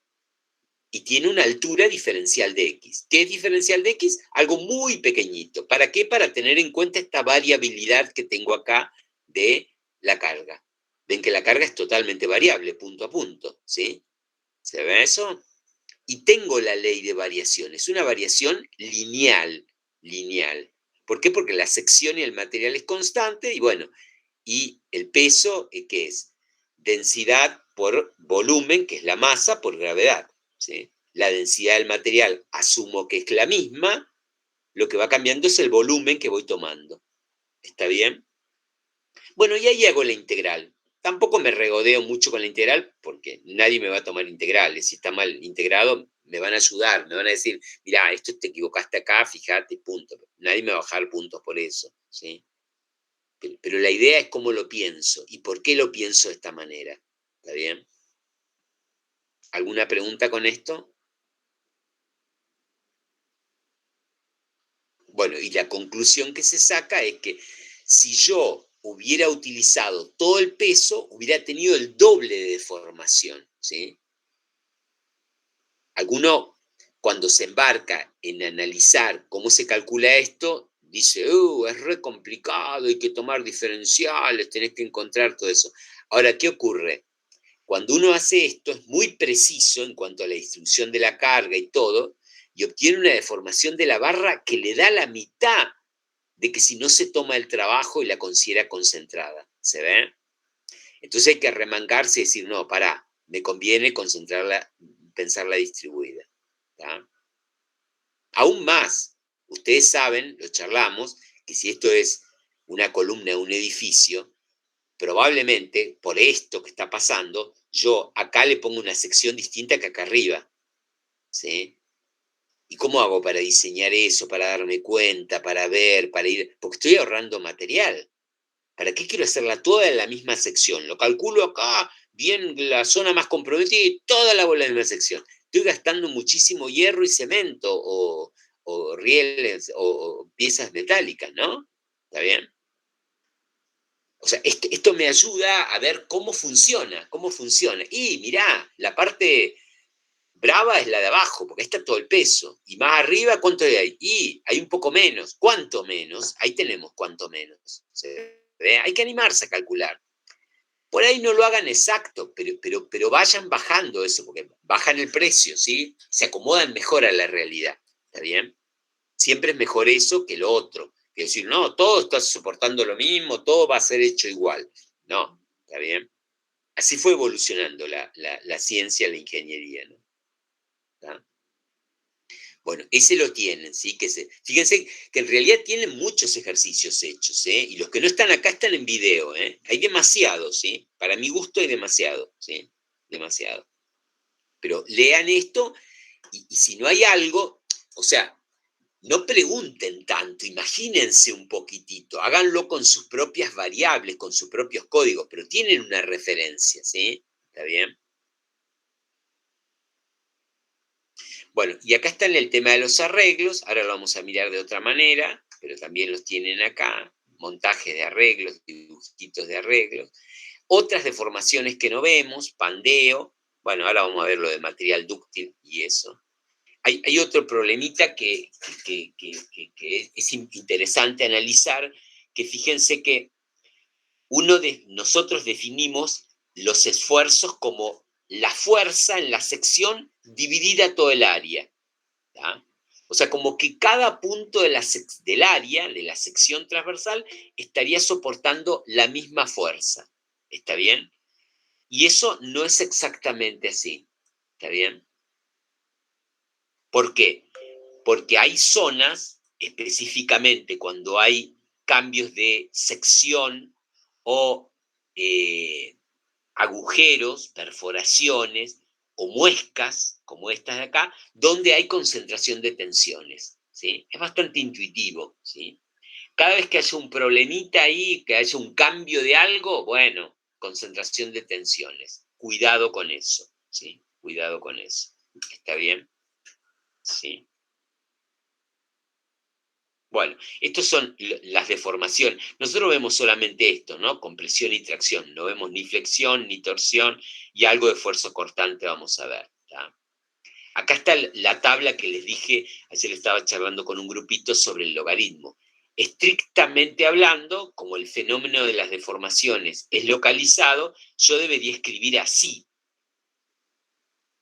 y tiene una altura diferencial de x. ¿Qué es diferencial de x? Algo muy pequeñito. ¿Para qué? Para tener en cuenta esta variabilidad que tengo acá de la carga. Ven que la carga es totalmente variable, punto a punto, ¿sí? ¿Se ve eso? Y tengo la ley de variación. Es una variación lineal. ¿Por qué? Porque la sección y el material es constante y bueno, y el peso, ¿qué es? Densidad por volumen, que es la masa, por gravedad, ¿sí? la densidad del material asumo que es la misma, lo que va cambiando es el volumen que voy tomando. ¿Está bien? Bueno, y ahí hago la integral. Tampoco me regodeo mucho con la integral porque nadie me va a tomar integrales. Si está mal integrado, me van a ayudar, me van a decir, mirá, esto te equivocaste acá, fíjate, punto. Nadie me va a bajar puntos por eso, ¿sí? Pero la idea es cómo lo pienso y por qué lo pienso de esta manera. ¿Está bien? ¿Alguna pregunta con esto? Bueno, y la conclusión que se saca es que si yo hubiera utilizado todo el peso, hubiera tenido el doble de deformación, ¿sí? Alguno, cuando se embarca en analizar cómo se calcula esto, dice, es re complicado, hay que tomar diferenciales, tenés que encontrar todo eso. Ahora, ¿qué ocurre? Cuando uno hace esto, es muy preciso en cuanto a la distribución de la carga y todo, y obtiene una deformación de la barra que le da la mitad de que si no se toma el trabajo y la considera concentrada. ¿Se ve? Entonces hay que remangarse y decir, no, pará, me conviene concentrarla, pensarla distribuida. ¿Tá? Aún más, ustedes saben, lo charlamos, que si esto es una columna de un edificio, probablemente por esto que está pasando, yo acá le pongo una sección distinta que acá arriba. ¿Sí? ¿Y cómo hago para diseñar eso, para darme cuenta, para ver, para ir? Porque estoy ahorrando material. ¿Para qué quiero hacerla toda en la misma sección? Lo calculo acá, bien la zona más comprometida y toda la bola en la misma sección. Estoy gastando muchísimo hierro y cemento o rieles o piezas metálicas, ¿no? ¿Está bien? O sea, esto me ayuda a ver cómo funciona, cómo funciona. Y mirá, la parte brava es la de abajo, porque ahí está todo el peso. Y más arriba, ¿cuánto hay? Y hay un poco menos. ¿Cuánto menos? Ahí tenemos cuánto menos. ¿Se ve? Hay que animarse a calcular. Por ahí no lo hagan exacto, pero vayan bajando eso, porque bajan el precio, ¿sí? Se acomodan mejor a la realidad. ¿Está bien? Siempre es mejor eso que lo otro. Que decir, no, todo está soportando lo mismo, todo va a ser hecho igual. No, ¿está bien? Así fue evolucionando la ciencia, la ingeniería, ¿no? ¿Está? Bueno, ese lo tienen, ¿sí? Fíjense que en realidad tienen muchos ejercicios hechos, ¿eh? Y los que no están acá están en video, ¿eh? Hay demasiado, ¿sí? Para mi gusto hay demasiado, ¿sí? Demasiado. Pero lean esto y si no hay algo, o sea, no pregunten tanto, imagínense un poquitito, háganlo con sus propias variables, con sus propios códigos, pero tienen una referencia, ¿sí? ¿Está bien? Bueno, y acá está en el tema de los arreglos, ahora lo vamos a mirar de otra manera, pero también los tienen acá, montajes de arreglos, dibujitos de arreglos. Otras deformaciones que no vemos, pandeo, bueno, ahora vamos a ver lo de material dúctil y eso. Hay otro problemita que es interesante analizar, que fíjense que nosotros definimos los esfuerzos como la fuerza en la sección dividida todo el área. ¿Tá? O sea, como que cada punto del área, de la sección transversal, estaría soportando la misma fuerza. ¿Está bien? Y eso no es exactamente así. ¿Está bien? ¿Por qué? Porque hay zonas, específicamente cuando hay cambios de sección o agujeros, perforaciones o muescas, como estas de acá, donde hay concentración de tensiones. ¿Sí? Es bastante intuitivo. ¿Sí? Cada vez que haya un problemita ahí, que haya un cambio de algo, bueno, concentración de tensiones. Cuidado con eso. ¿Sí? Cuidado con eso. ¿Está bien? Sí. Bueno, estas son las deformaciones. Nosotros vemos solamente esto, ¿no? Compresión y tracción. No vemos ni flexión ni torsión y algo de esfuerzo cortante vamos a ver. ¿Tá? Acá está la tabla que les dije, ayer estaba charlando con un grupito sobre el logaritmo. Estrictamente hablando, como el fenómeno de las deformaciones es localizado, yo debería escribir así.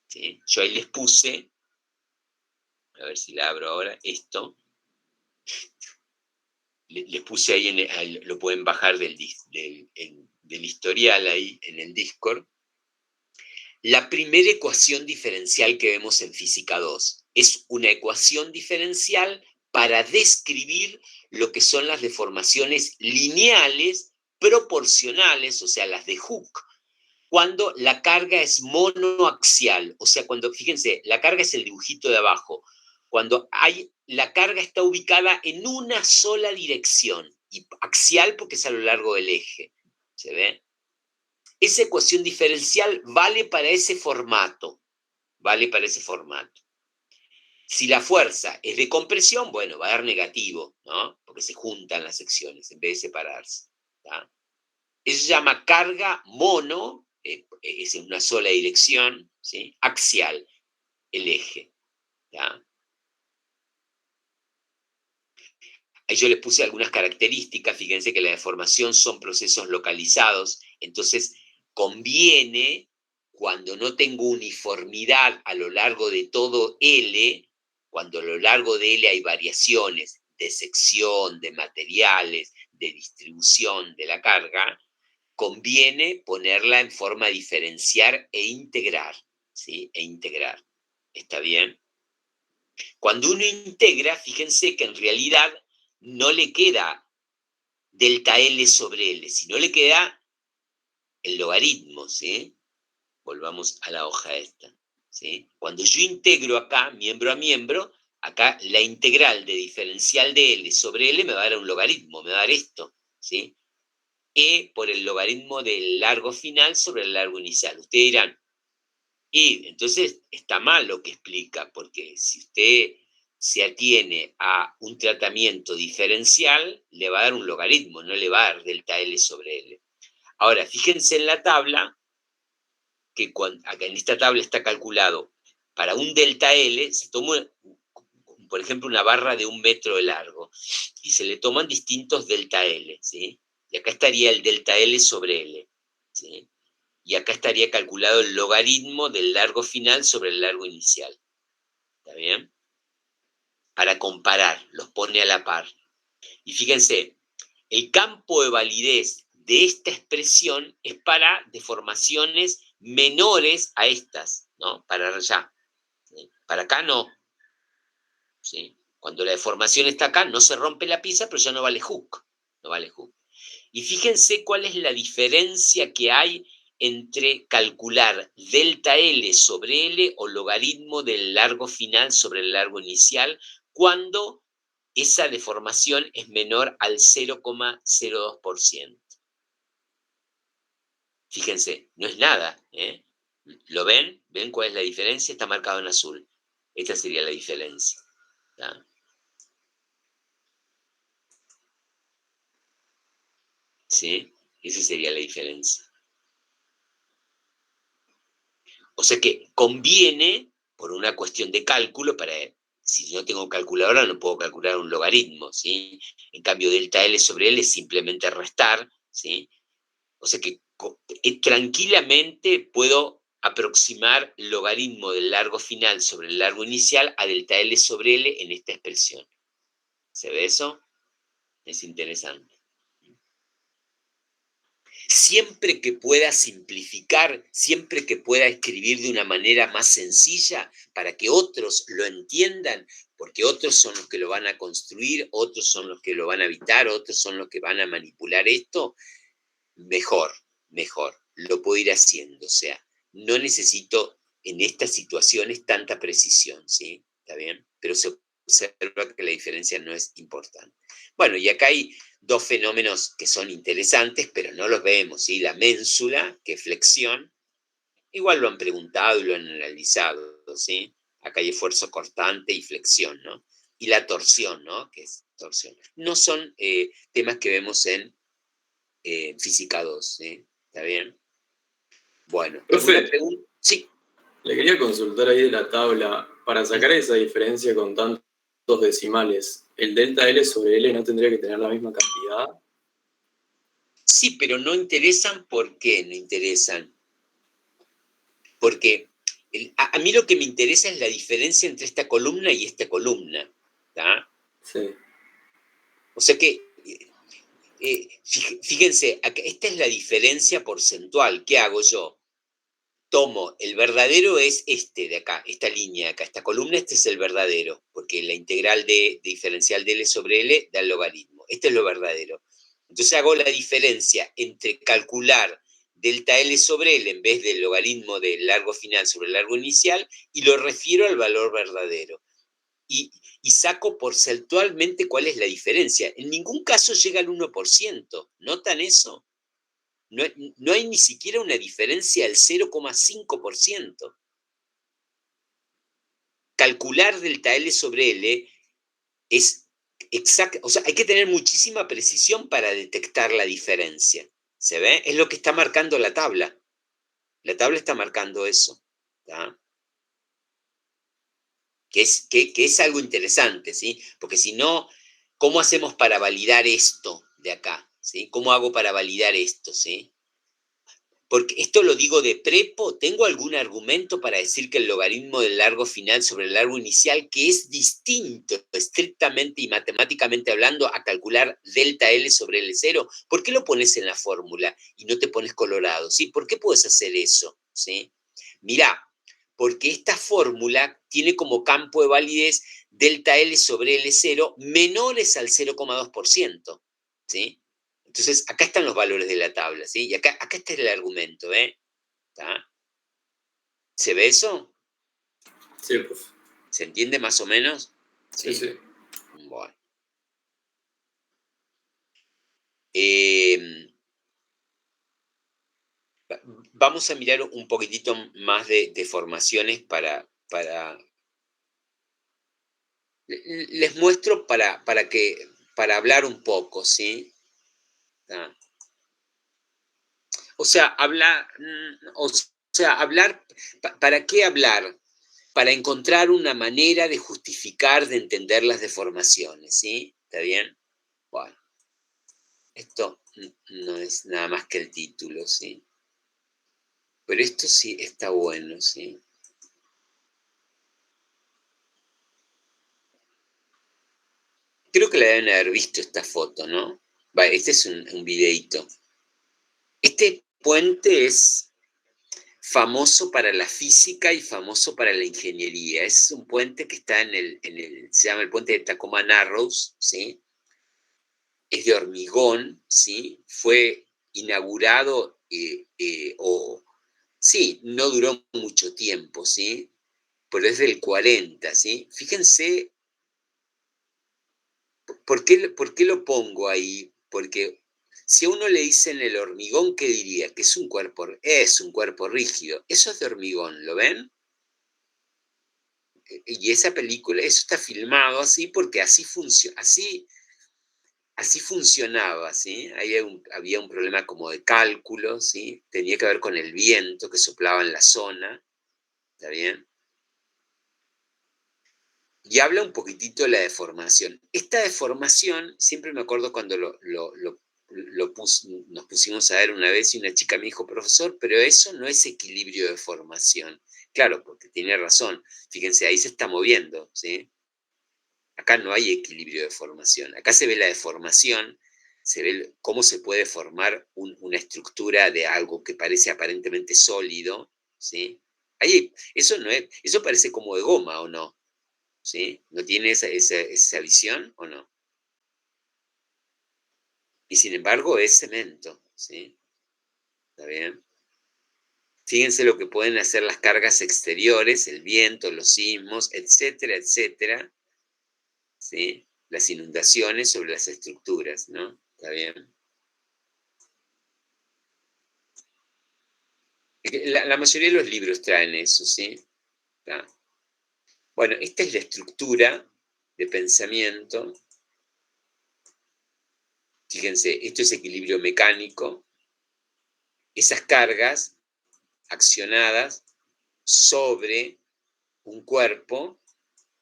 ¿Sí? Yo ahí les puse, a ver si la abro ahora, esto. Les puse ahí, lo pueden bajar del historial ahí en el Discord. La primera ecuación diferencial que vemos en física 2 es una ecuación diferencial para describir lo que son las deformaciones lineales proporcionales, o sea, las de Hooke, cuando la carga es monoaxial, o sea, cuando, fíjense, la carga es el dibujito de abajo, cuando la carga está ubicada en una sola dirección, y axial porque es a lo largo del eje, ¿se ve? Esa ecuación diferencial vale para ese formato, vale para ese formato. Si la fuerza es de compresión, bueno, va a dar negativo, ¿no? Porque se juntan las secciones en vez de separarse. ¿tá? Eso se llama carga mono, es en una sola dirección, ¿sí? Axial, el eje. ¿tá? Ahí yo les puse algunas características, fíjense que la deformación son procesos localizados, entonces conviene, cuando no tengo uniformidad a lo largo de todo L, cuando a lo largo de L hay variaciones de sección, de materiales, de distribución de la carga, conviene ponerla en forma diferenciar e integrar, ¿sí? E integrar. ¿Está bien? Cuando uno integra, fíjense que en realidad no le queda delta L sobre L, sino le queda el logaritmo, ¿sí? Volvamos a la hoja esta, ¿sí? Cuando yo integro acá, miembro a miembro, acá la integral de diferencial de L sobre L me va a dar un logaritmo, me va a dar esto, ¿sí? E por el logaritmo del largo final sobre el largo inicial. Ustedes dirán, y entonces está mal lo que explica, porque si usted se atiene a un tratamiento diferencial, le va a dar un logaritmo, no le va a dar delta L sobre L. Ahora, fíjense en la tabla, que acá en esta tabla está calculado, para un delta L, se toma, por ejemplo, una barra de 1 metro de largo, y se le toman distintos delta L, ¿sí? Y acá estaría el delta L sobre L, ¿sí? Y acá estaría calculado el logaritmo del largo final sobre el largo inicial. ¿Está bien? Para comparar, los pone a la par. Y fíjense, el campo de validez de esta expresión es para deformaciones menores a estas, ¿no? Para allá. ¿sí? Para acá no. ¿sí? Cuando la deformación está acá, no se rompe la pieza, pero ya no vale Hooke. No vale Hooke. Y fíjense cuál es la diferencia que hay entre calcular delta L sobre L o logaritmo del largo final sobre el largo inicial cuando esa deformación es menor al 0,02%. Fíjense, no es nada. ¿eh? ¿Lo ven? ¿Ven cuál es la diferencia? Está marcado en azul. Esta sería la diferencia. ¿tá? ¿Sí? Esa sería la diferencia. O sea que conviene, por una cuestión de cálculo, si no tengo calculadora no puedo calcular un logaritmo, ¿sí? En cambio, delta L sobre L es simplemente restar, ¿sí? O sea que tranquilamente puedo aproximar el logaritmo del largo final sobre el largo inicial a delta L sobre L en esta expresión. ¿Se ve eso? Es interesante. Siempre que pueda simplificar, siempre que pueda escribir de una manera más sencilla para que otros lo entiendan, porque otros son los que lo van a construir, otros son los que lo van a habitar, otros son los que van a manipular esto, mejor, mejor, lo puedo ir haciendo. O sea, no necesito en estas situaciones tanta precisión, ¿sí? ¿Está bien? Pero se observa que la diferencia no es importante. Bueno, y acá hay dos fenómenos que son interesantes, pero no los vemos, ¿sí? La ménsula, que es flexión, igual lo han preguntado y lo han analizado, ¿sí? Acá hay esfuerzo cortante y flexión, ¿no? Y la torsión, ¿no? Que es torsión. No son temas que vemos en física 2, ¿sí? ¿Está bien? Bueno, ¿alguna Profe, pregunta? Sí. le quería consultar ahí de la tabla, para sacar esa diferencia con tantos decimales, ¿el delta L sobre L no tendría que tener la misma cantidad? Sí, pero no interesan. ¿Por qué no interesan? Porque a mí lo que me interesa es la diferencia entre esta columna y esta columna. ¿tá? Sí. O sea que, fíjense, esta es la diferencia porcentual. ¿Qué hago yo? tomo, el verdadero es este de acá, esta línea de acá, esta columna, este es el verdadero, porque la integral de diferencial de L sobre L da el logaritmo. Este es lo verdadero. Entonces hago la diferencia entre calcular delta L sobre L en vez del logaritmo del largo final sobre el largo inicial y lo refiero al valor verdadero. Y saco porcentualmente cuál es la diferencia. En ningún caso llega al 1%. ¿Notan eso? No hay ni siquiera una diferencia del 0,5%. Calcular delta L sobre L es exacto, o sea, hay que tener muchísima precisión para detectar la diferencia. ¿Se ve? Es lo que está marcando la tabla. La tabla está marcando eso. ¿Tá? Que es algo interesante, ¿sí? Porque si no, ¿cómo hacemos para validar esto de acá? ¿Sí? ¿Cómo hago para validar esto? ¿Sí? Porque esto lo digo de prepo, ¿tengo algún argumento para decir que el logaritmo del largo final sobre el largo inicial, que es distinto estrictamente y matemáticamente hablando a calcular delta L sobre L0, ¿por qué lo pones en la fórmula y no te pones colorado? ¿Sí? ¿Por qué puedes hacer eso? ¿Sí? Mirá, porque esta fórmula tiene como campo de validez delta L sobre L0 menores al 0,2%. ¿Sí? Entonces, acá están los valores de la tabla, ¿sí? Y acá está el argumento, ¿eh? ¿Tá? ¿Se ve eso? Sí, profe. ¿Se entiende más o menos? Sí, sí. Bueno. Vamos a mirar un poquitito más de formaciones para les muestro para hablar un poco, ¿sí? ¿Tá? O sea, hablar, ¿para qué hablar? Para encontrar una manera de justificar, de entender las deformaciones, ¿sí? ¿Está bien? Bueno, esto no es nada más que el título, ¿sí? Pero esto sí está bueno, ¿sí? Creo que la deben haber visto esta foto, ¿no? Vale, este es un videíto. Este puente es famoso para la física y famoso para la ingeniería. Es un puente que está se llama el puente de Tacoma Narrows, ¿sí? Es de hormigón, ¿sí? Fue inaugurado, sí, no duró mucho tiempo, ¿sí? Pero es del 40, ¿sí? Fíjense, ¿por qué lo pongo ahí? Porque si a uno le dicen el hormigón, ¿qué diría? Que es un cuerpo rígido. Eso es de hormigón, ¿lo ven? Y esa película, eso está filmado así porque así funcionaba, ¿sí? Ahí había un problema como de cálculo, ¿sí? Tenía que ver con el viento que soplaba en la zona, ¿está bien? Y habla un poquitito de la deformación. Esta deformación, siempre me acuerdo cuando nos pusimos a ver una vez y una chica me dijo, profesor, pero eso no es equilibrio de formación. Claro, porque tiene razón. Fíjense, ahí se está moviendo, ¿sí? Acá no hay equilibrio de formación. Acá se ve la deformación, se ve cómo se puede formar una estructura de algo que parece aparentemente sólido, ¿sí? Ahí, eso parece como de goma, ¿o no? ¿Sí? ¿No tiene esa visión o no? Y sin embargo es cemento, ¿sí? ¿Está bien? Fíjense lo que pueden hacer las cargas exteriores, el viento, los sismos, etcétera, etcétera, ¿sí? Las inundaciones sobre las estructuras, ¿no? ¿Está bien? La mayoría de los libros traen eso, ¿sí? ¿Está? Bueno, esta es la estructura de pensamiento. Fíjense, esto es equilibrio mecánico. Esas cargas accionadas sobre un cuerpo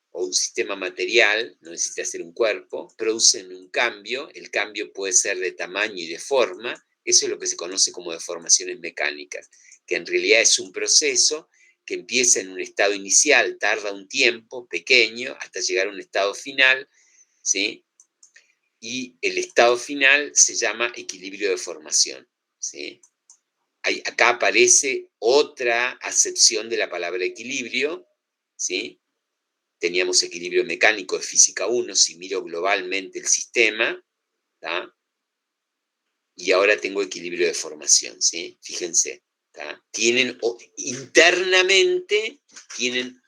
o un sistema material, no necesita ser un cuerpo, producen un cambio, el cambio puede ser de tamaño y de forma, eso es lo que se conoce como deformaciones mecánicas, que en realidad es un proceso que empieza en un estado inicial, tarda un tiempo pequeño hasta llegar a un estado final, ¿sí? Y el estado final se llama equilibrio de formación, ¿sí? acá aparece otra acepción de la palabra equilibrio, ¿sí? Teníamos equilibrio mecánico de física 1, si miro globalmente el sistema, ¿tá? Y ahora tengo equilibrio de formación, ¿sí? Fíjense, ¿tá? Internamente tienen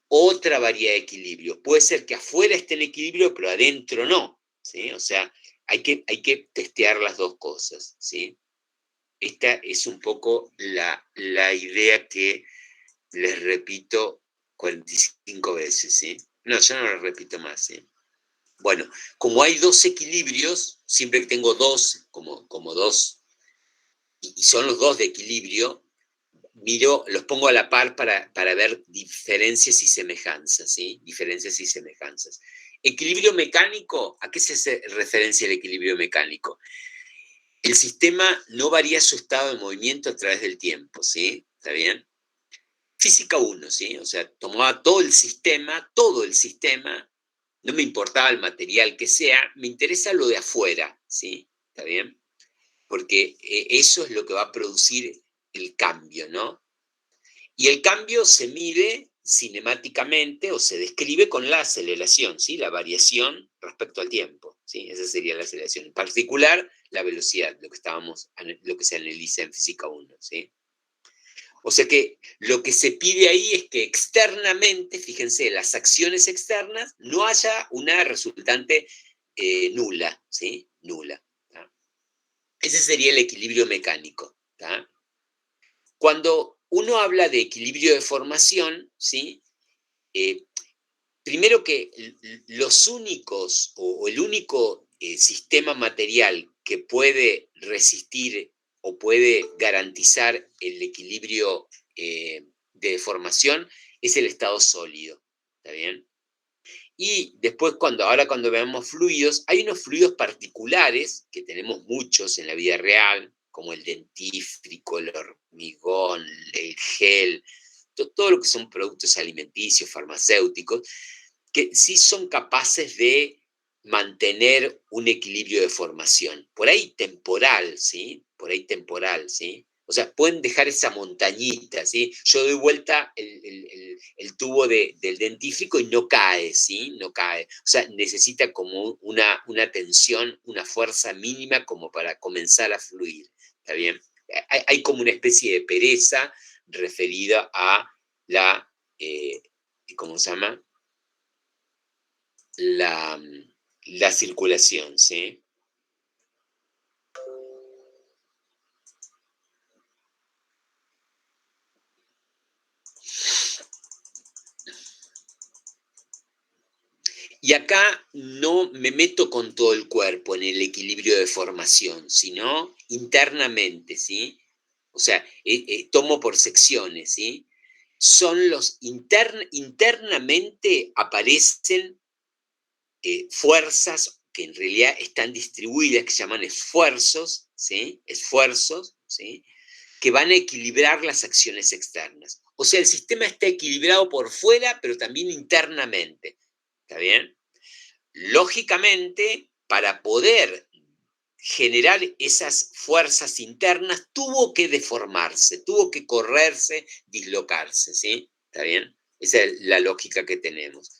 otra variedad de equilibrio. Puede ser que afuera esté en equilibrio, pero adentro no, ¿sí? O sea, hay que testear las dos cosas, ¿sí? Esta es un poco la idea que les repito 45 veces, ¿sí? No, yo no la repito más, ¿sí? Bueno, como hay dos equilibrios, siempre que tengo dos, como dos, y son los dos de equilibrio, los pongo a la par para ver diferencias y semejanzas, ¿sí? Diferencias y semejanzas. Equilibrio mecánico, ¿a qué se hace referencia el equilibrio mecánico? El sistema no varía su estado de movimiento a través del tiempo, ¿sí? ¿Está bien? Física 1, ¿sí? O sea, tomaba todo el sistema, no me importaba el material que sea, me interesa lo de afuera, ¿sí? ¿Está bien? Porque eso es lo que va a producir el cambio, ¿no? Y el cambio se mide cinemáticamente o se describe con la aceleración, ¿sí? La variación respecto al tiempo, ¿sí? Esa sería la aceleración. En particular, la velocidad, lo que se analiza en física 1, ¿sí? O sea que lo que se pide ahí es que externamente, fíjense, las acciones externas, no haya una resultante nula, ¿sí? Nula. ¿Tá? Ese sería el equilibrio mecánico. ¿Tá? Cuando uno habla de equilibrio de formación, ¿sí? Primero que los únicos o el único sistema material que puede resistir o puede garantizar el equilibrio de deformación es el estado sólido, ¿está bien? Y después, ahora cuando veamos fluidos, hay unos fluidos particulares, que tenemos muchos en la vida real, como el dentífrico, el hormigón, el gel, todo lo que son productos alimenticios, farmacéuticos, que sí son capaces de mantener un equilibrio de formación. Por ahí temporal, ¿sí? Por ahí temporal, ¿sí? O sea, pueden dejar esa montañita, ¿sí? Yo doy vuelta el tubo del dentífrico y no cae, ¿sí? No cae. O sea, necesita como una tensión, una fuerza mínima como para comenzar a fluir, ¿está bien? Hay como una especie de pereza referida a ¿cómo se llama? La circulación, ¿sí? Y acá no me meto con todo el cuerpo en el equilibrio de formación, sino internamente, ¿sí? O sea, tomo por secciones, ¿sí? Son internamente aparecen fuerzas que en realidad están distribuidas, que se llaman esfuerzos, ¿sí? Esfuerzos, ¿sí? Que van a equilibrar las acciones externas. O sea, el sistema está equilibrado por fuera, pero también internamente. ¿Está bien? Lógicamente, para poder generar esas fuerzas internas, tuvo que deformarse, tuvo que correrse, dislocarse, ¿sí? ¿Está bien? Esa es la lógica que tenemos.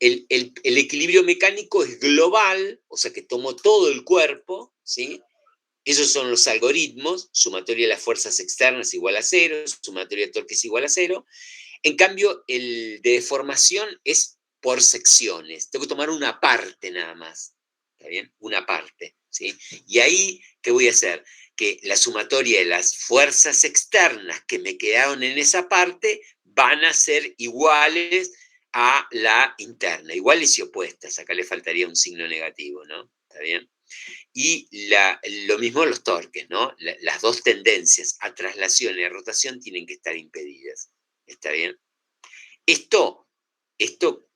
El equilibrio mecánico es global, o sea que tomo todo el cuerpo, ¿sí? Esos son los algoritmos, sumatoria de las fuerzas externas igual a cero, sumatoria de torque es igual a cero. En cambio, el de deformación es por secciones. Tengo que tomar una parte nada más. ¿Está bien? Una parte. ¿Sí? Y ahí, ¿qué voy a hacer? Que la sumatoria de las fuerzas externas que me quedaron en esa parte van a ser iguales a la interna, iguales y opuestas. Acá le faltaría un signo negativo, ¿no? ¿Está bien? Y lo mismo los torques, ¿no? Las dos tendencias a traslación y a rotación tienen que estar impedidas. ¿Está bien? Esto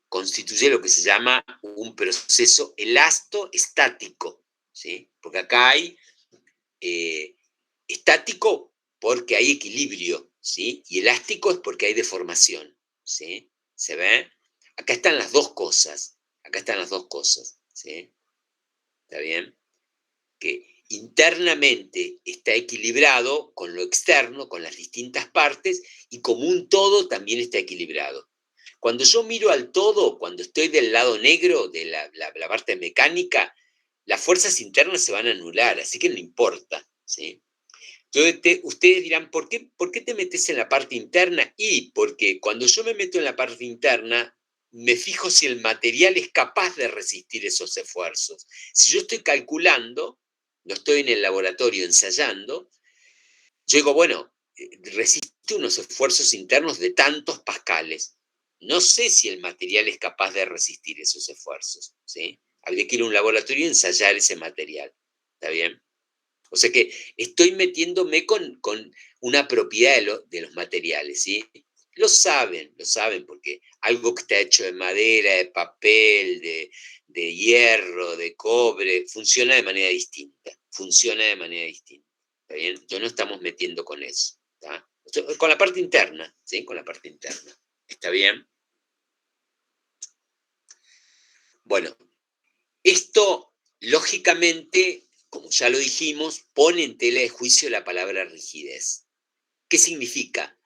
constituye lo que se llama un proceso elastoestático, ¿sí? Porque acá hay estático porque hay equilibrio, ¿sí? Y elástico es porque hay deformación, ¿sí? ¿Se ve? Acá están las dos cosas, ¿sí? ¿Está bien? internamente está equilibrado con lo externo, con las distintas partes, y como un todo también está equilibrado. Cuando yo miro al todo, cuando estoy del lado negro de la parte mecánica, las fuerzas internas se van a anular, así que no importa, ¿sí? Entonces, ustedes dirán, ¿por qué te metes en la parte interna? Y porque cuando yo me meto en la parte interna, me fijo si el material es capaz de resistir esos esfuerzos. Si yo estoy calculando, no estoy en el laboratorio ensayando, yo digo, bueno, resiste unos esfuerzos internos de tantos pascales. No sé si el material es capaz de resistir esos esfuerzos, ¿sí? Habría que ir a un laboratorio y ensayar ese material, ¿está bien? O sea que estoy metiéndome con una propiedad de los materiales, ¿sí? Lo saben, porque algo que está hecho de madera, de papel, de hierro, de cobre, funciona de manera distinta, ¿está bien? Entonces no estamos metiendo con eso, ¿está? Con la parte interna, ¿sí? Con la parte interna, ¿está bien? Bueno, esto, lógicamente, como ya lo dijimos, pone en tela de juicio la palabra rigidez. ¿Qué significa?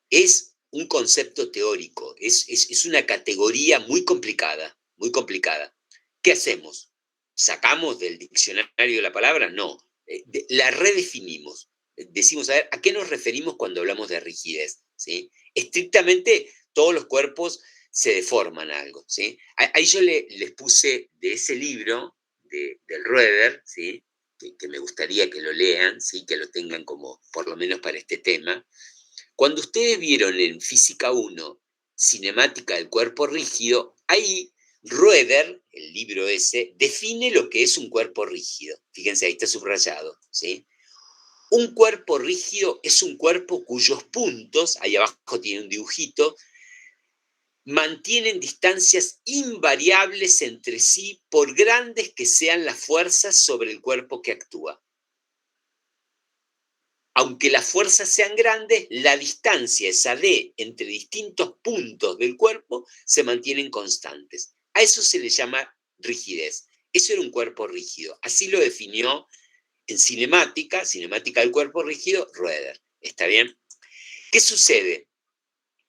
Es un concepto teórico, es una categoría muy complicada, muy complicada. ¿Qué hacemos? ¿Sacamos del diccionario la palabra? No, la redefinimos. Decimos, a ver, ¿a qué nos referimos cuando hablamos de rigidez? ¿Sí? Estrictamente, todos los cuerpos se deforman algo, ¿sí? Ahí yo les puse de ese libro del Roeder, ¿sí? Que me gustaría que lo lean, ¿sí? Que lo tengan como, por lo menos para este tema. Cuando ustedes vieron en Física 1, cinemática del cuerpo rígido, ahí Roeder, el libro ese, define lo que es un cuerpo rígido. Fíjense, ahí está subrayado, ¿sí? Un cuerpo rígido es un cuerpo cuyos puntos, ahí abajo tiene un dibujito, mantienen distancias invariables entre sí por grandes que sean las fuerzas sobre el cuerpo que actúa. Aunque las fuerzas sean grandes, la distancia, esa D, entre distintos puntos del cuerpo, se mantienen constantes. A eso se le llama rigidez. Eso era un cuerpo rígido. Así lo definió en cinemática del cuerpo rígido, Roeder. ¿Está bien? ¿Qué sucede?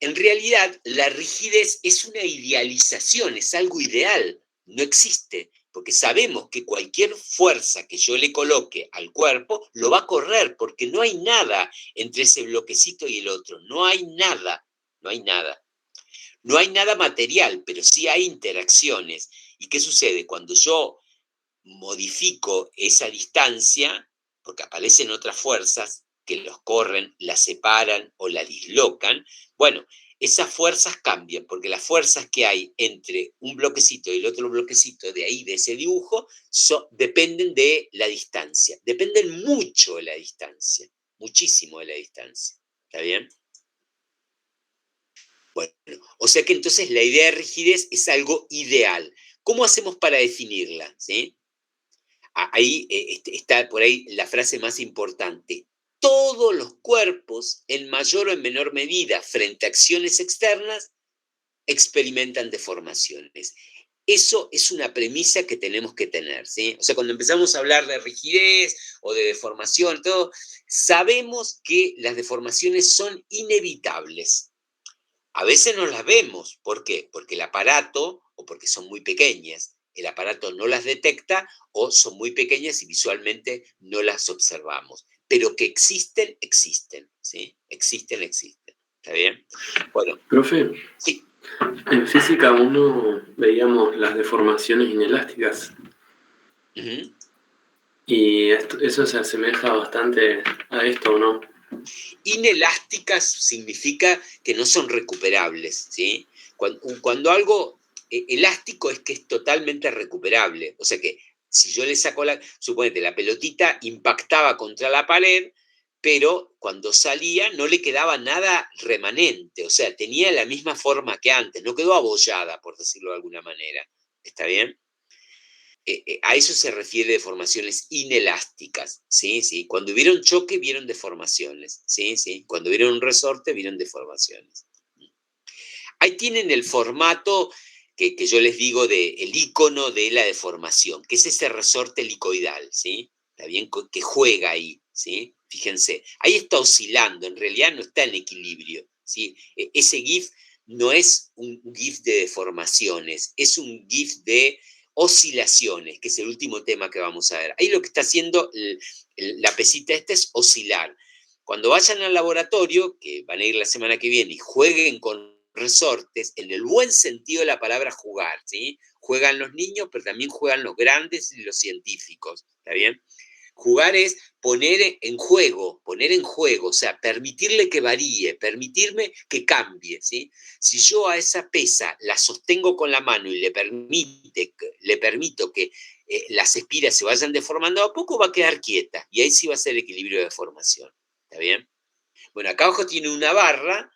En realidad, la rigidez es una idealización, es algo ideal, no existe, porque sabemos que cualquier fuerza que yo le coloque al cuerpo lo va a correr, porque no hay nada entre ese bloquecito y el otro, no hay nada, no hay nada. No hay nada material, pero sí hay interacciones. ¿Y qué sucede? Cuando yo modifico esa distancia, porque aparecen otras fuerzas que los corren, la separan o la dislocan, bueno, esas fuerzas cambian, porque las fuerzas que hay entre un bloquecito y el otro bloquecito de ahí, de ese dibujo, dependen de la distancia, dependen mucho de la distancia, muchísimo de la distancia. ¿Está bien? Bueno, o sea que entonces la idea de rigidez es algo ideal. ¿Cómo hacemos para definirla? ¿Sí? Ahí está por ahí la frase más importante. Todos los cuerpos, en mayor o en menor medida, frente a acciones externas, experimentan deformaciones. Eso es una premisa que tenemos que tener, ¿sí? O sea, cuando empezamos a hablar de rigidez o de deformación, todo, sabemos que las deformaciones son inevitables. A veces no las vemos. ¿Por qué? Porque el aparato, o porque son muy pequeñas, el aparato no las detecta o son muy pequeñas y visualmente no las observamos. Pero que existen, existen, ¿sí? Existen, existen. ¿Está bien? Bueno. Profe, Sí. en física 1 veíamos las deformaciones inelásticas. Uh-huh. Y eso se asemeja bastante a esto, ¿o no? Inelásticas significa que no son recuperables, ¿sí? Cuando algo elástico es que es totalmente recuperable. O sea que si yo le saco suponete, la pelotita impactaba contra la pared, pero cuando salía no le quedaba nada remanente, o sea, tenía la misma forma que antes, no quedó abollada, por decirlo de alguna manera. ¿Está bien? A eso se refiere deformaciones inelásticas, ¿sí? ¿Sí? Cuando vieron choque, vieron deformaciones, ¿sí? ¿Sí? Cuando vieron un resorte, vieron deformaciones. Ahí tienen el formato que yo les digo el icono de la deformación, que es ese resorte helicoidal, ¿sí? ¿está bien? Que juega ahí, ¿sí? Fíjense, ahí está oscilando, en realidad no está en equilibrio, ¿sí? Ese GIF no es un GIF de deformaciones, es un GIF de oscilaciones, que es el último tema que vamos a ver. Ahí lo que está haciendo la pesita esta es oscilar. Cuando vayan al laboratorio, que van a ir la semana que viene, y jueguen con resortes, en el buen sentido de la palabra jugar, ¿sí? Juegan los niños, pero también juegan los grandes y los científicos, ¿está bien? Jugar es poner en juego, o sea, permitirle que varíe, permitirme que cambie, ¿sí? Si yo a esa pesa la sostengo con la mano y le permito que las espiras se vayan deformando, a poco va a quedar quieta, y ahí sí va a ser equilibrio de deformación, ¿está bien? Bueno, acá abajo tienen una barra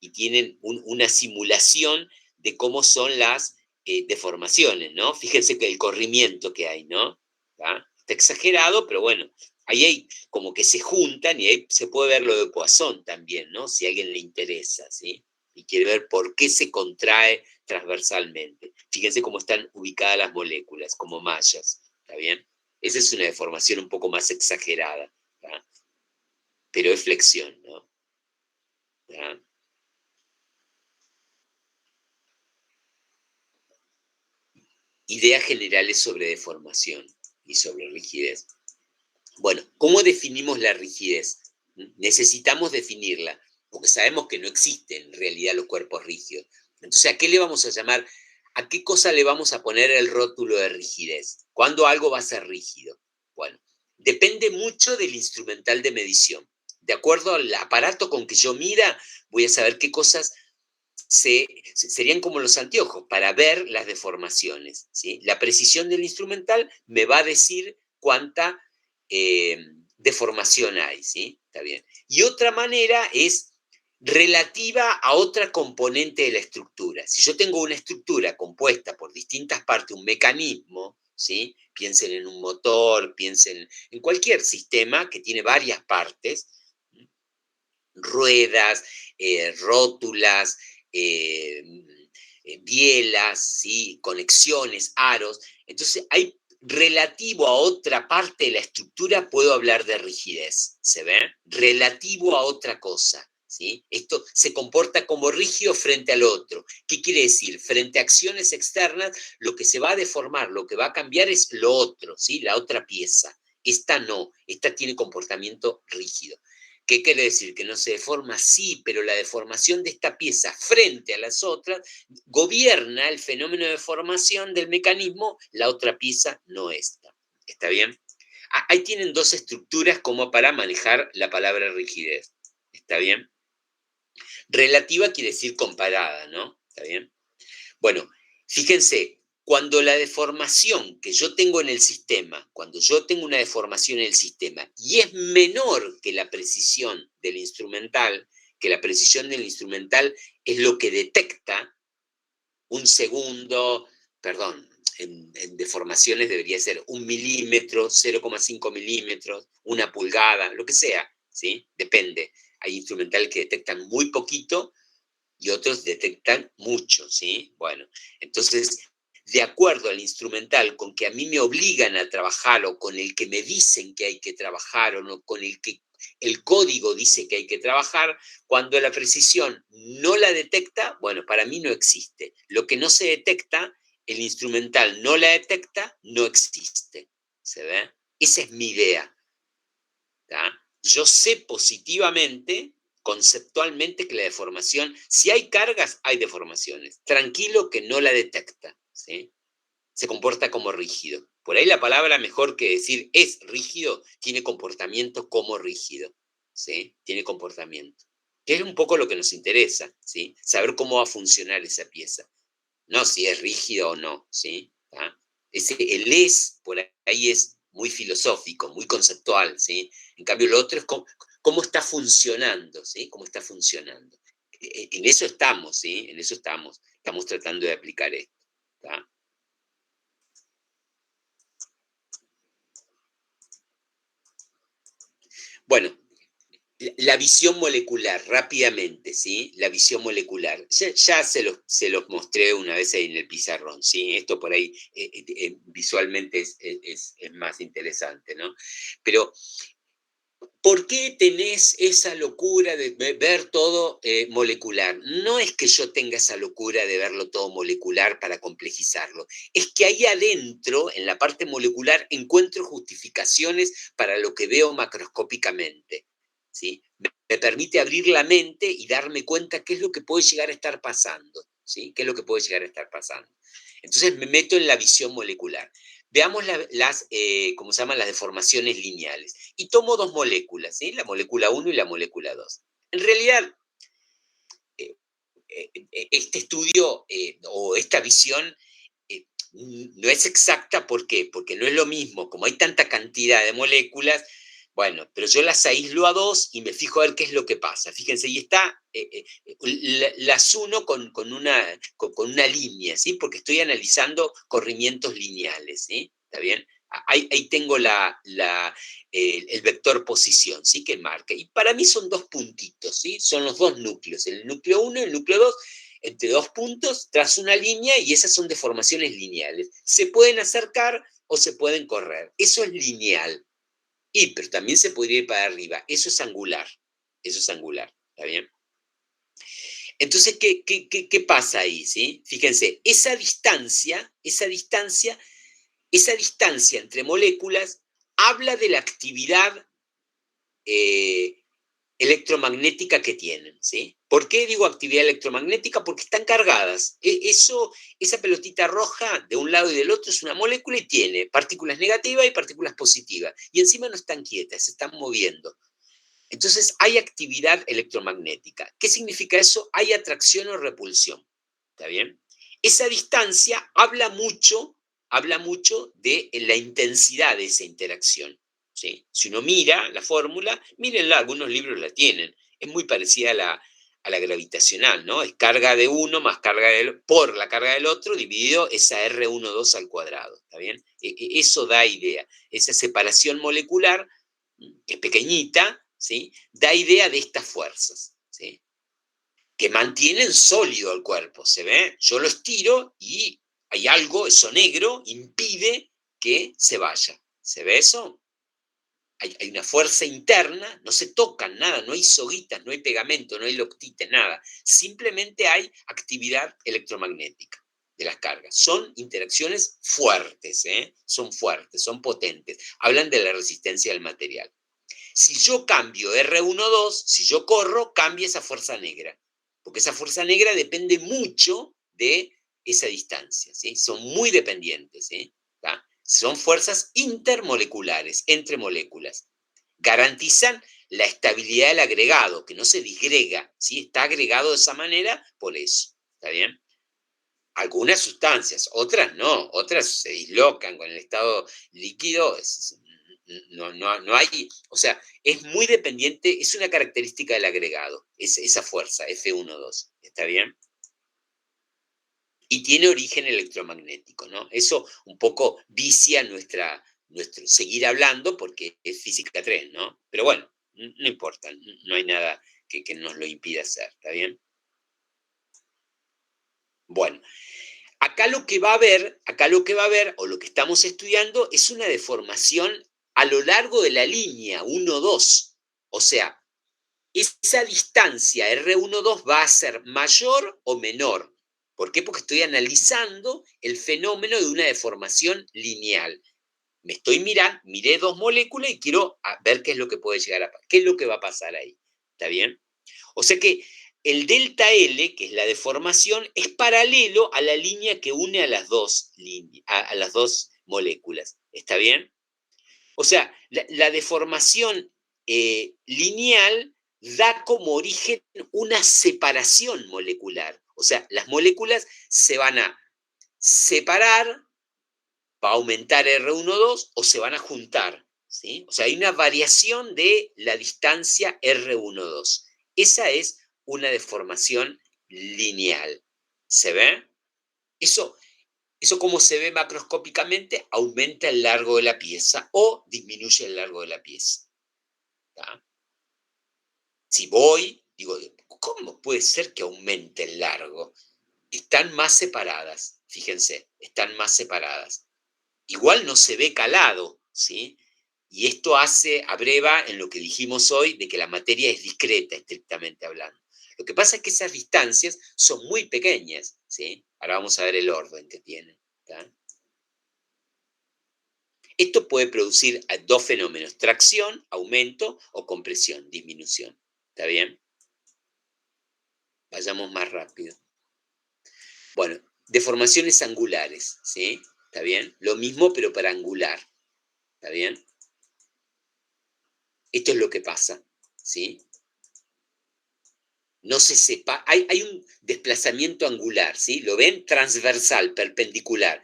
y tienen una simulación de cómo son las deformaciones, ¿no? Fíjense que el corrimiento que hay, ¿no? ¿Está? Está exagerado, pero bueno, ahí hay como que se juntan y ahí se puede ver lo de Poisson también, ¿no? Si a alguien le interesa, ¿sí? Y quiere ver por qué se contrae transversalmente. Fíjense cómo están ubicadas las moléculas, como mallas, ¿está bien? Esa es una deformación un poco más exagerada, ¿está? Pero es flexión, ¿no? ¿Está? Ideas generales sobre deformación y sobre rigidez. Bueno, ¿cómo definimos la rigidez? Necesitamos definirla, porque sabemos que no existen en realidad los cuerpos rígidos. Entonces, ¿a qué le vamos a llamar? ¿A qué cosa le vamos a poner el rótulo de rigidez? ¿Cuándo algo va a ser rígido? Bueno, depende mucho del instrumental de medición. De acuerdo al aparato con que yo mida, voy a saber qué cosas serían como los anteojos para ver las deformaciones, ¿sí? La precisión del instrumental me va a decir cuánta deformación hay, ¿sí? Está bien. Y otra manera es relativa a otra componente de la estructura. Si yo tengo una estructura compuesta por distintas partes, un mecanismo, ¿sí? Piensen en un motor, piensen en cualquier sistema que tiene varias partes, ruedas, rótulas, bielas, ¿sí? Conexiones, aros. Entonces, hay relativo a otra parte de la estructura, puedo hablar de rigidez, ¿se ve? Relativo a otra cosa, ¿sí? Esto se comporta como rígido frente al otro. ¿Qué quiere decir? Frente a acciones externas, lo que se va a deformar, lo que va a cambiar es lo otro, ¿sí? La otra pieza. Esta no, esta tiene comportamiento rígido. ¿Qué quiere decir? Que no se deforma, sí, pero la deformación de esta pieza frente a las otras gobierna el fenómeno de deformación del mecanismo, la otra pieza no está. ¿Está bien? Ahí tienen dos estructuras como para manejar la palabra rigidez. ¿Está bien? Relativa quiere decir comparada, ¿no? ¿Está bien? Bueno, fíjense, cuando la deformación que yo tengo en el sistema, cuando yo tengo una deformación en el sistema y es menor que la precisión del instrumental, que la precisión del instrumental es lo que detecta un segundo, perdón, en deformaciones debería ser 1 milímetro, 0,5 milímetros, 1 pulgada, lo que sea, ¿sí? Depende. Hay instrumentales que detectan muy poquito y otros detectan mucho, ¿sí? Bueno, entonces, de acuerdo al instrumental con que a mí me obligan a trabajar o con el que me dicen que hay que trabajar o no, con el que el código dice que hay que trabajar, cuando la precisión no la detecta, bueno, para mí no existe. Lo que no se detecta, el instrumental no la detecta, no existe. ¿Se ve? Esa es mi idea. ¿Tá? Yo sé positivamente, conceptualmente, que la deformación, si hay cargas, hay deformaciones. Tranquilo que no la detecta, ¿sí? Se comporta como rígido. Por ahí la palabra mejor que decir es rígido, tiene comportamiento como rígido, ¿sí? Tiene comportamiento. Que es un poco lo que nos interesa, ¿sí? Saber cómo va a funcionar esa pieza. No si es rígido o no, ¿sí? ¿Tá? El es, por ahí es muy filosófico, muy conceptual, ¿sí? En cambio, lo otro es cómo está funcionando, ¿sí? Cómo está funcionando. En eso estamos, ¿sí? En eso estamos. Estamos tratando de aplicar esto. ¿Tá? Bueno, la visión molecular, rápidamente, ¿sí? La visión molecular. Ya se los mostré una vez ahí en el pizarrón, ¿sí? Esto por ahí visualmente es más interesante, ¿no? Pero, ¿por qué tenés esa locura de ver todo molecular? No es que yo tenga esa locura de verlo todo molecular para complejizarlo. Es que ahí adentro, en la parte molecular, encuentro justificaciones para lo que veo macroscópicamente, ¿sí? Me permite abrir la mente y darme cuenta qué es lo que puede llegar a estar pasando, ¿sí? ¿Qué es lo que puede llegar a estar pasando? Entonces me meto en la visión molecular. Veamos ¿cómo se llaman? Las deformaciones lineales. Y tomo dos moléculas, ¿sí? La molécula 1 y la molécula 2. En realidad, este estudio o esta visión no es exacta, ¿por qué? Porque no es lo mismo, como hay tanta cantidad de moléculas, bueno, pero yo las aíslo a dos y me fijo a ver qué es lo que pasa. Fíjense, y está, las uno con una línea, ¿sí? Porque estoy analizando corrimientos lineales, ¿sí? ¿Está bien? Ahí tengo el vector posición, ¿sí? Que marca. Y para mí son dos puntitos, ¿sí? Son los dos núcleos, el núcleo 1 y el núcleo 2 entre dos puntos, tras una línea, y esas son deformaciones lineales. Se pueden acercar o se pueden correr. Eso es lineal. Pero también se podría ir para arriba. Eso es angular. Eso es angular. ¿Está bien? Entonces, ¿qué pasa ahí? ¿Sí? Fíjense, esa distancia entre moléculas habla de la actividad electromagnética que tienen, ¿sí? ¿Por qué digo actividad electromagnética? Porque están cargadas. Esa pelotita roja de un lado y del otro es una molécula y tiene partículas negativas y partículas positivas. Y encima no están quietas, se están moviendo. Entonces hay actividad electromagnética. ¿Qué significa eso? Hay atracción o repulsión. ¿Está bien? Esa distancia habla mucho de la intensidad de esa interacción. ¿Sí? Si uno mira la fórmula, mírenla, algunos libros la tienen. Es muy parecida a la gravitacional, ¿no? Es carga de uno más carga por la carga del otro dividido esa R12 al cuadrado. ¿Está bien? Eso da idea. Esa separación molecular, que es pequeñita, ¿sí? Da idea de estas fuerzas, ¿sí? Que mantienen sólido el cuerpo, ¿se ve? Yo lo estiro y hay algo, eso negro, impide que se vaya. ¿Se ve eso? Hay una fuerza interna, no se tocan nada, no hay soguitas, no hay pegamento, no hay loctites, nada. Simplemente hay actividad electromagnética de las cargas. Son interacciones fuertes, son fuertes, son potentes. Hablan de la resistencia del material. Si yo cambio R12, si yo corro, cambia esa fuerza negra, porque esa fuerza negra depende mucho de esa distancia, ¿sí? Son muy dependientes, ¿sí? Son fuerzas intermoleculares, entre moléculas. Garantizan la estabilidad del agregado, que no se disgrega, ¿sí? Está agregado de esa manera por eso, ¿está bien? Algunas sustancias, otras no, otras se dislocan con el estado líquido, no hay, o sea, es muy dependiente, es una característica del agregado, esa fuerza, F12, ¿está bien? Y tiene origen electromagnético, ¿no? Eso un poco vicia nuestro seguir hablando porque es física 3, ¿no? Pero bueno, no importa, no hay nada que nos lo impida hacer, ¿está bien? Bueno, acá lo que va a haber, o lo que estamos estudiando, es una deformación a lo largo de la línea 1-2. O sea, esa distancia R12 va a ser mayor o menor. ¿Por qué? Porque estoy analizando el fenómeno de una deformación lineal. Me estoy miré dos moléculas y quiero ver qué es lo que puede llegar a pasar, qué es lo que va a pasar ahí. ¿Está bien? O sea que el delta L, que es la deformación, es paralelo a la línea que une a las dos moléculas. ¿Está bien? O sea, la deformación lineal da como origen una separación molecular. O sea, las moléculas se van a separar, va a aumentar R12 o se van a juntar. ¿Sí? O sea, hay una variación de la distancia R12. Esa es una deformación lineal. ¿Se ve? Eso como se ve macroscópicamente, aumenta el largo de la pieza o disminuye el largo de la pieza. ¿Tá? Si voy, digo, ¿cómo puede ser que aumente el largo? Están más separadas, fíjense, están más separadas. Igual no se ve calado, ¿sí? Y esto abreva en lo que dijimos hoy de que la materia es discreta, estrictamente hablando. Lo que pasa es que esas distancias son muy pequeñas, ¿sí? Ahora vamos a ver el orden que tienen. ¿Tá? Esto puede producir dos fenómenos, tracción, aumento, o compresión, disminución. ¿Está bien? Vayamos más rápido. Bueno, deformaciones angulares, ¿sí? ¿Está bien? Lo mismo, pero para angular. ¿Está bien? Esto es lo que pasa, ¿sí? No se sepa, hay un desplazamiento angular, ¿sí? ¿Lo ven? Transversal, perpendicular.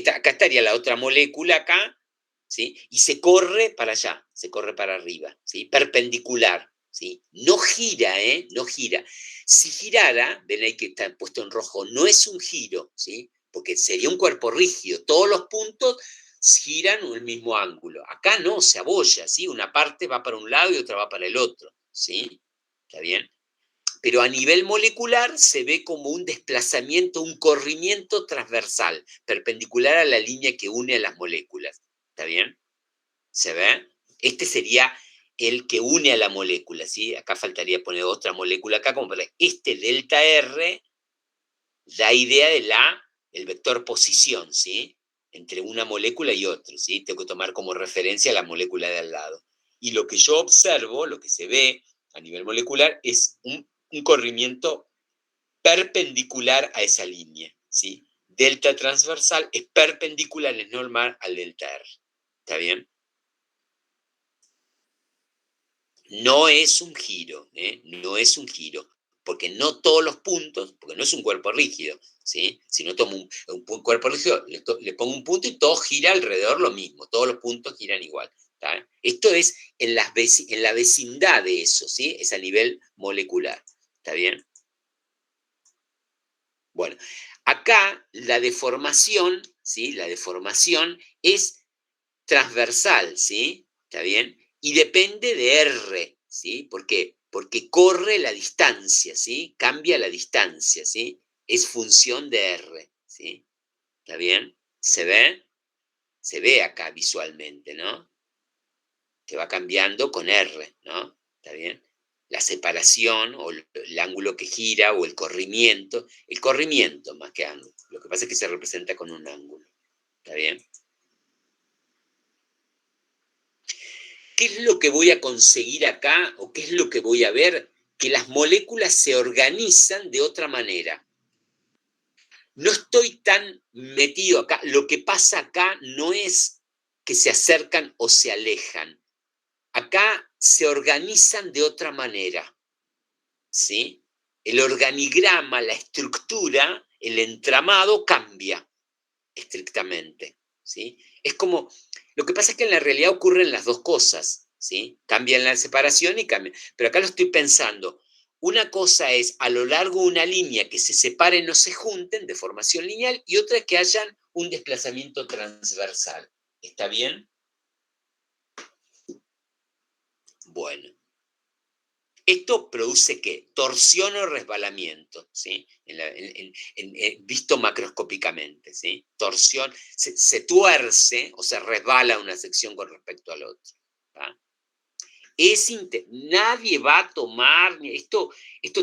Acá estaría la otra molécula acá, ¿sí? Y se corre para allá, se corre para arriba, ¿sí? Perpendicular, ¿sí? No gira, ¿eh? No gira. Si girara, ven ahí que está puesto en rojo, no es un giro, ¿sí? Porque sería un cuerpo rígido. Todos los puntos giran en el mismo ángulo. Acá no, se abolla, ¿sí? Una parte va para un lado y otra va para el otro, ¿sí? ¿Está bien? Pero a nivel molecular se ve como un desplazamiento, un corrimiento transversal, perpendicular a la línea que une a las moléculas. ¿Está bien? ¿Se ve? Este sería el que une a la molécula, ¿sí? Acá faltaría poner otra molécula acá, como para este delta R da idea de el vector posición, ¿sí? Entre una molécula y otra, ¿sí? Tengo que tomar como referencia la molécula de al lado. Y lo que yo observo, lo que se ve a nivel molecular, es un corrimiento perpendicular a esa línea, ¿sí? Delta transversal es perpendicular, es normal al delta R. ¿Está bien? No es un giro, ¿eh? No es un giro, porque no todos los puntos, porque no es un cuerpo rígido, ¿sí? Si no tomo un cuerpo rígido, le pongo un punto y todo gira alrededor lo mismo, todos los puntos giran igual. ¿Está? Esto es en la vecindad de eso, ¿sí? Es a nivel molecular. ¿Está bien? Bueno, acá la deformación, ¿sí? La deformación es transversal, ¿sí? ¿Está bien? Y depende de R, ¿sí? ¿Por qué? Porque corre la distancia, ¿sí? Cambia la distancia, ¿sí? Es función de R, ¿sí? ¿Está bien? ¿Se ve? Se ve acá visualmente, ¿no? Que va cambiando con R, ¿no? ¿Está bien? La separación o el ángulo que gira o el corrimiento más que ángulo. Lo que pasa es que se representa con un ángulo. ¿Está bien? ¿Qué es lo que voy a conseguir acá o qué es lo que voy a ver? Que las moléculas se organizan de otra manera. No estoy tan metido acá. Lo que pasa acá no es que se acercan o se alejan. Acá se organizan de otra manera. ¿Sí? El organigrama, la estructura, el entramado cambia estrictamente. ¿Sí? Es como, lo que pasa es que en la realidad ocurren las dos cosas. ¿Sí? Cambian la separación y cambian. Pero acá lo estoy pensando. Una cosa es a lo largo de una línea que se separen, no se junten de formación lineal, y otra es que hayan un desplazamiento transversal. ¿Está bien? Bueno. Esto produce ¿qué? Torsión o resbalamiento, ¿sí? Visto macroscópicamente, ¿sí? Torsión, se tuerce o se resbala una sección con respecto al otro. ¿Va? Nadie va a tomar, esto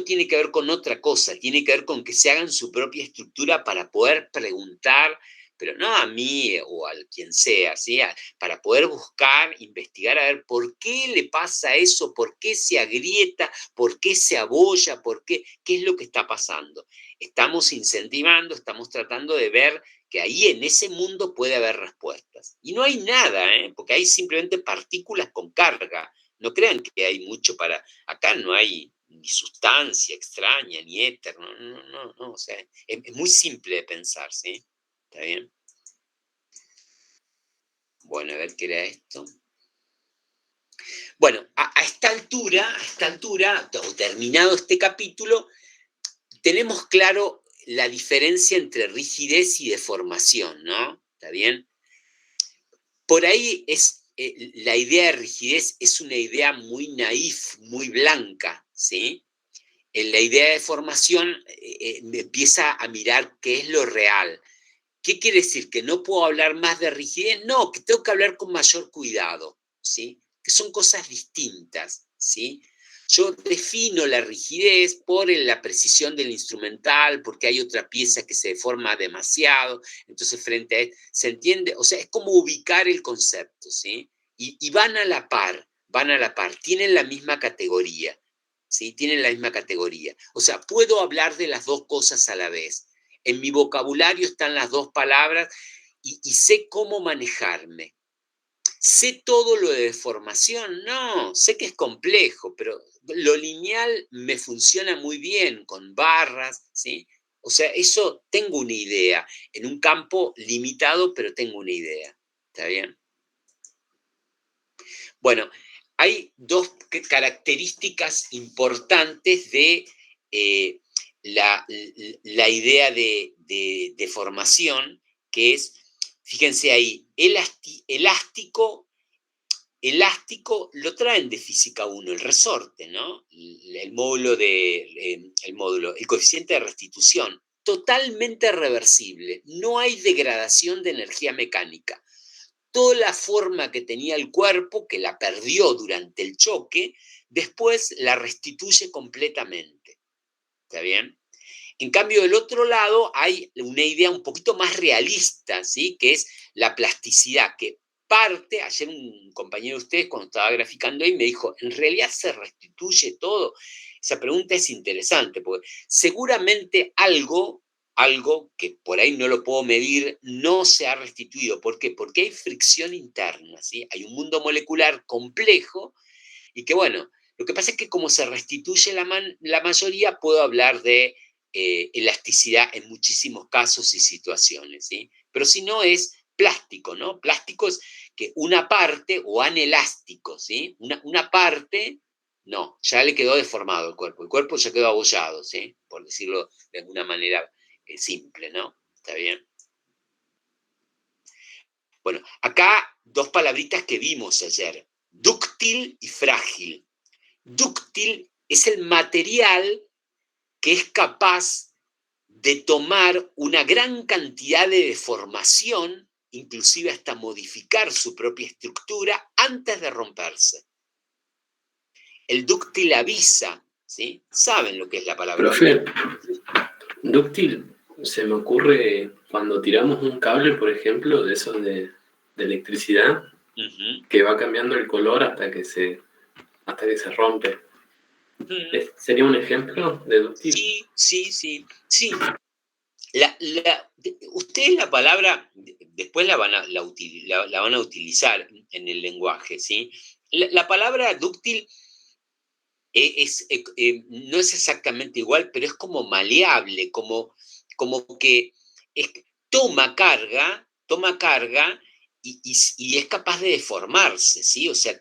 tiene que ver con otra cosa, tiene que ver con que se hagan su propia estructura para poder preguntar, pero no a mí o a quien sea, ¿sí? Para poder buscar, investigar, a ver por qué le pasa eso, por qué se agrieta, por qué se abolla, qué es lo que está pasando. Estamos incentivando, estamos tratando de ver que ahí en ese mundo puede haber respuestas. Y no hay nada, porque hay simplemente partículas con carga. No crean que hay mucho acá no hay ni sustancia extraña, ni éter, no, o sea, es muy simple de pensar, ¿sí? ¿Está bien? Bueno, a ver qué era esto. Bueno, a esta altura, o terminado este capítulo, tenemos claro la diferencia entre rigidez y deformación, ¿no? ¿Está bien? Por ahí la idea de rigidez es una idea muy naif, muy blanca, ¿sí? En la idea de formación empieza a mirar qué es lo real. ¿Qué quiere decir? ¿Que no puedo hablar más de rigidez? No, que tengo que hablar con mayor cuidado, ¿sí? Que son cosas distintas, ¿sí? Yo defino la rigidez por la precisión del instrumental, porque hay otra pieza que se deforma demasiado, entonces frente a él, ¿se entiende? O sea, es como ubicar el concepto, ¿sí? Y van a la par, tienen la misma categoría, ¿sí? Tienen la misma categoría. O sea, puedo hablar de las dos cosas a la vez. En mi vocabulario están las dos palabras y sé cómo manejarme. ¿Sé todo lo de deformación? No, sé que es complejo, pero lo lineal me funciona muy bien con barras, ¿sí? O sea, eso tengo una idea, en un campo limitado, pero tengo una idea. ¿Está bien? Bueno, hay dos características importantes de eh, la idea de formación, que es, fíjense ahí, elástico lo traen de física 1, el resorte, ¿no? El coeficiente de restitución, totalmente reversible, no hay degradación de energía mecánica. Toda la forma que tenía el cuerpo, que la perdió durante el choque, después la restituye completamente. ¿Está bien? En cambio, del otro lado hay una idea un poquito más realista, ¿sí? Que es la plasticidad, que parte, ayer un compañero de ustedes cuando estaba graficando ahí me dijo, ¿en realidad se restituye todo? Esa pregunta es interesante, porque seguramente algo que por ahí no lo puedo medir, no se ha restituido. ¿Por qué? Porque hay fricción interna, ¿sí? Hay un mundo molecular complejo y que, bueno, lo que pasa es que como se restituye la mayoría, puedo hablar de elasticidad en muchísimos casos y situaciones, ¿sí? Pero si no es plástico, ¿no? Plástico es que una parte, o anelástico, ¿sí? Una parte, no, ya le quedó deformado el cuerpo ya quedó abollado, ¿sí? Por decirlo de alguna manera simple, ¿no? ¿Está bien? Bueno, acá dos palabritas que vimos ayer, dúctil y frágil. Dúctil es el material que es capaz de tomar una gran cantidad de deformación, inclusive hasta modificar su propia estructura antes de romperse. El dúctil avisa, ¿sí? ¿Saben lo que es la palabra Profe, dúctil se me ocurre cuando tiramos un cable, por ejemplo, de esos de electricidad, que va cambiando el color hasta que se rompe. ¿Sería un ejemplo de dúctil? Sí. Ustedes la palabra, después la van a utilizar en el lenguaje, ¿sí? La palabra dúctil no es exactamente igual, pero es como maleable, como que es- toma carga y es capaz de deformarse, ¿sí? O sea,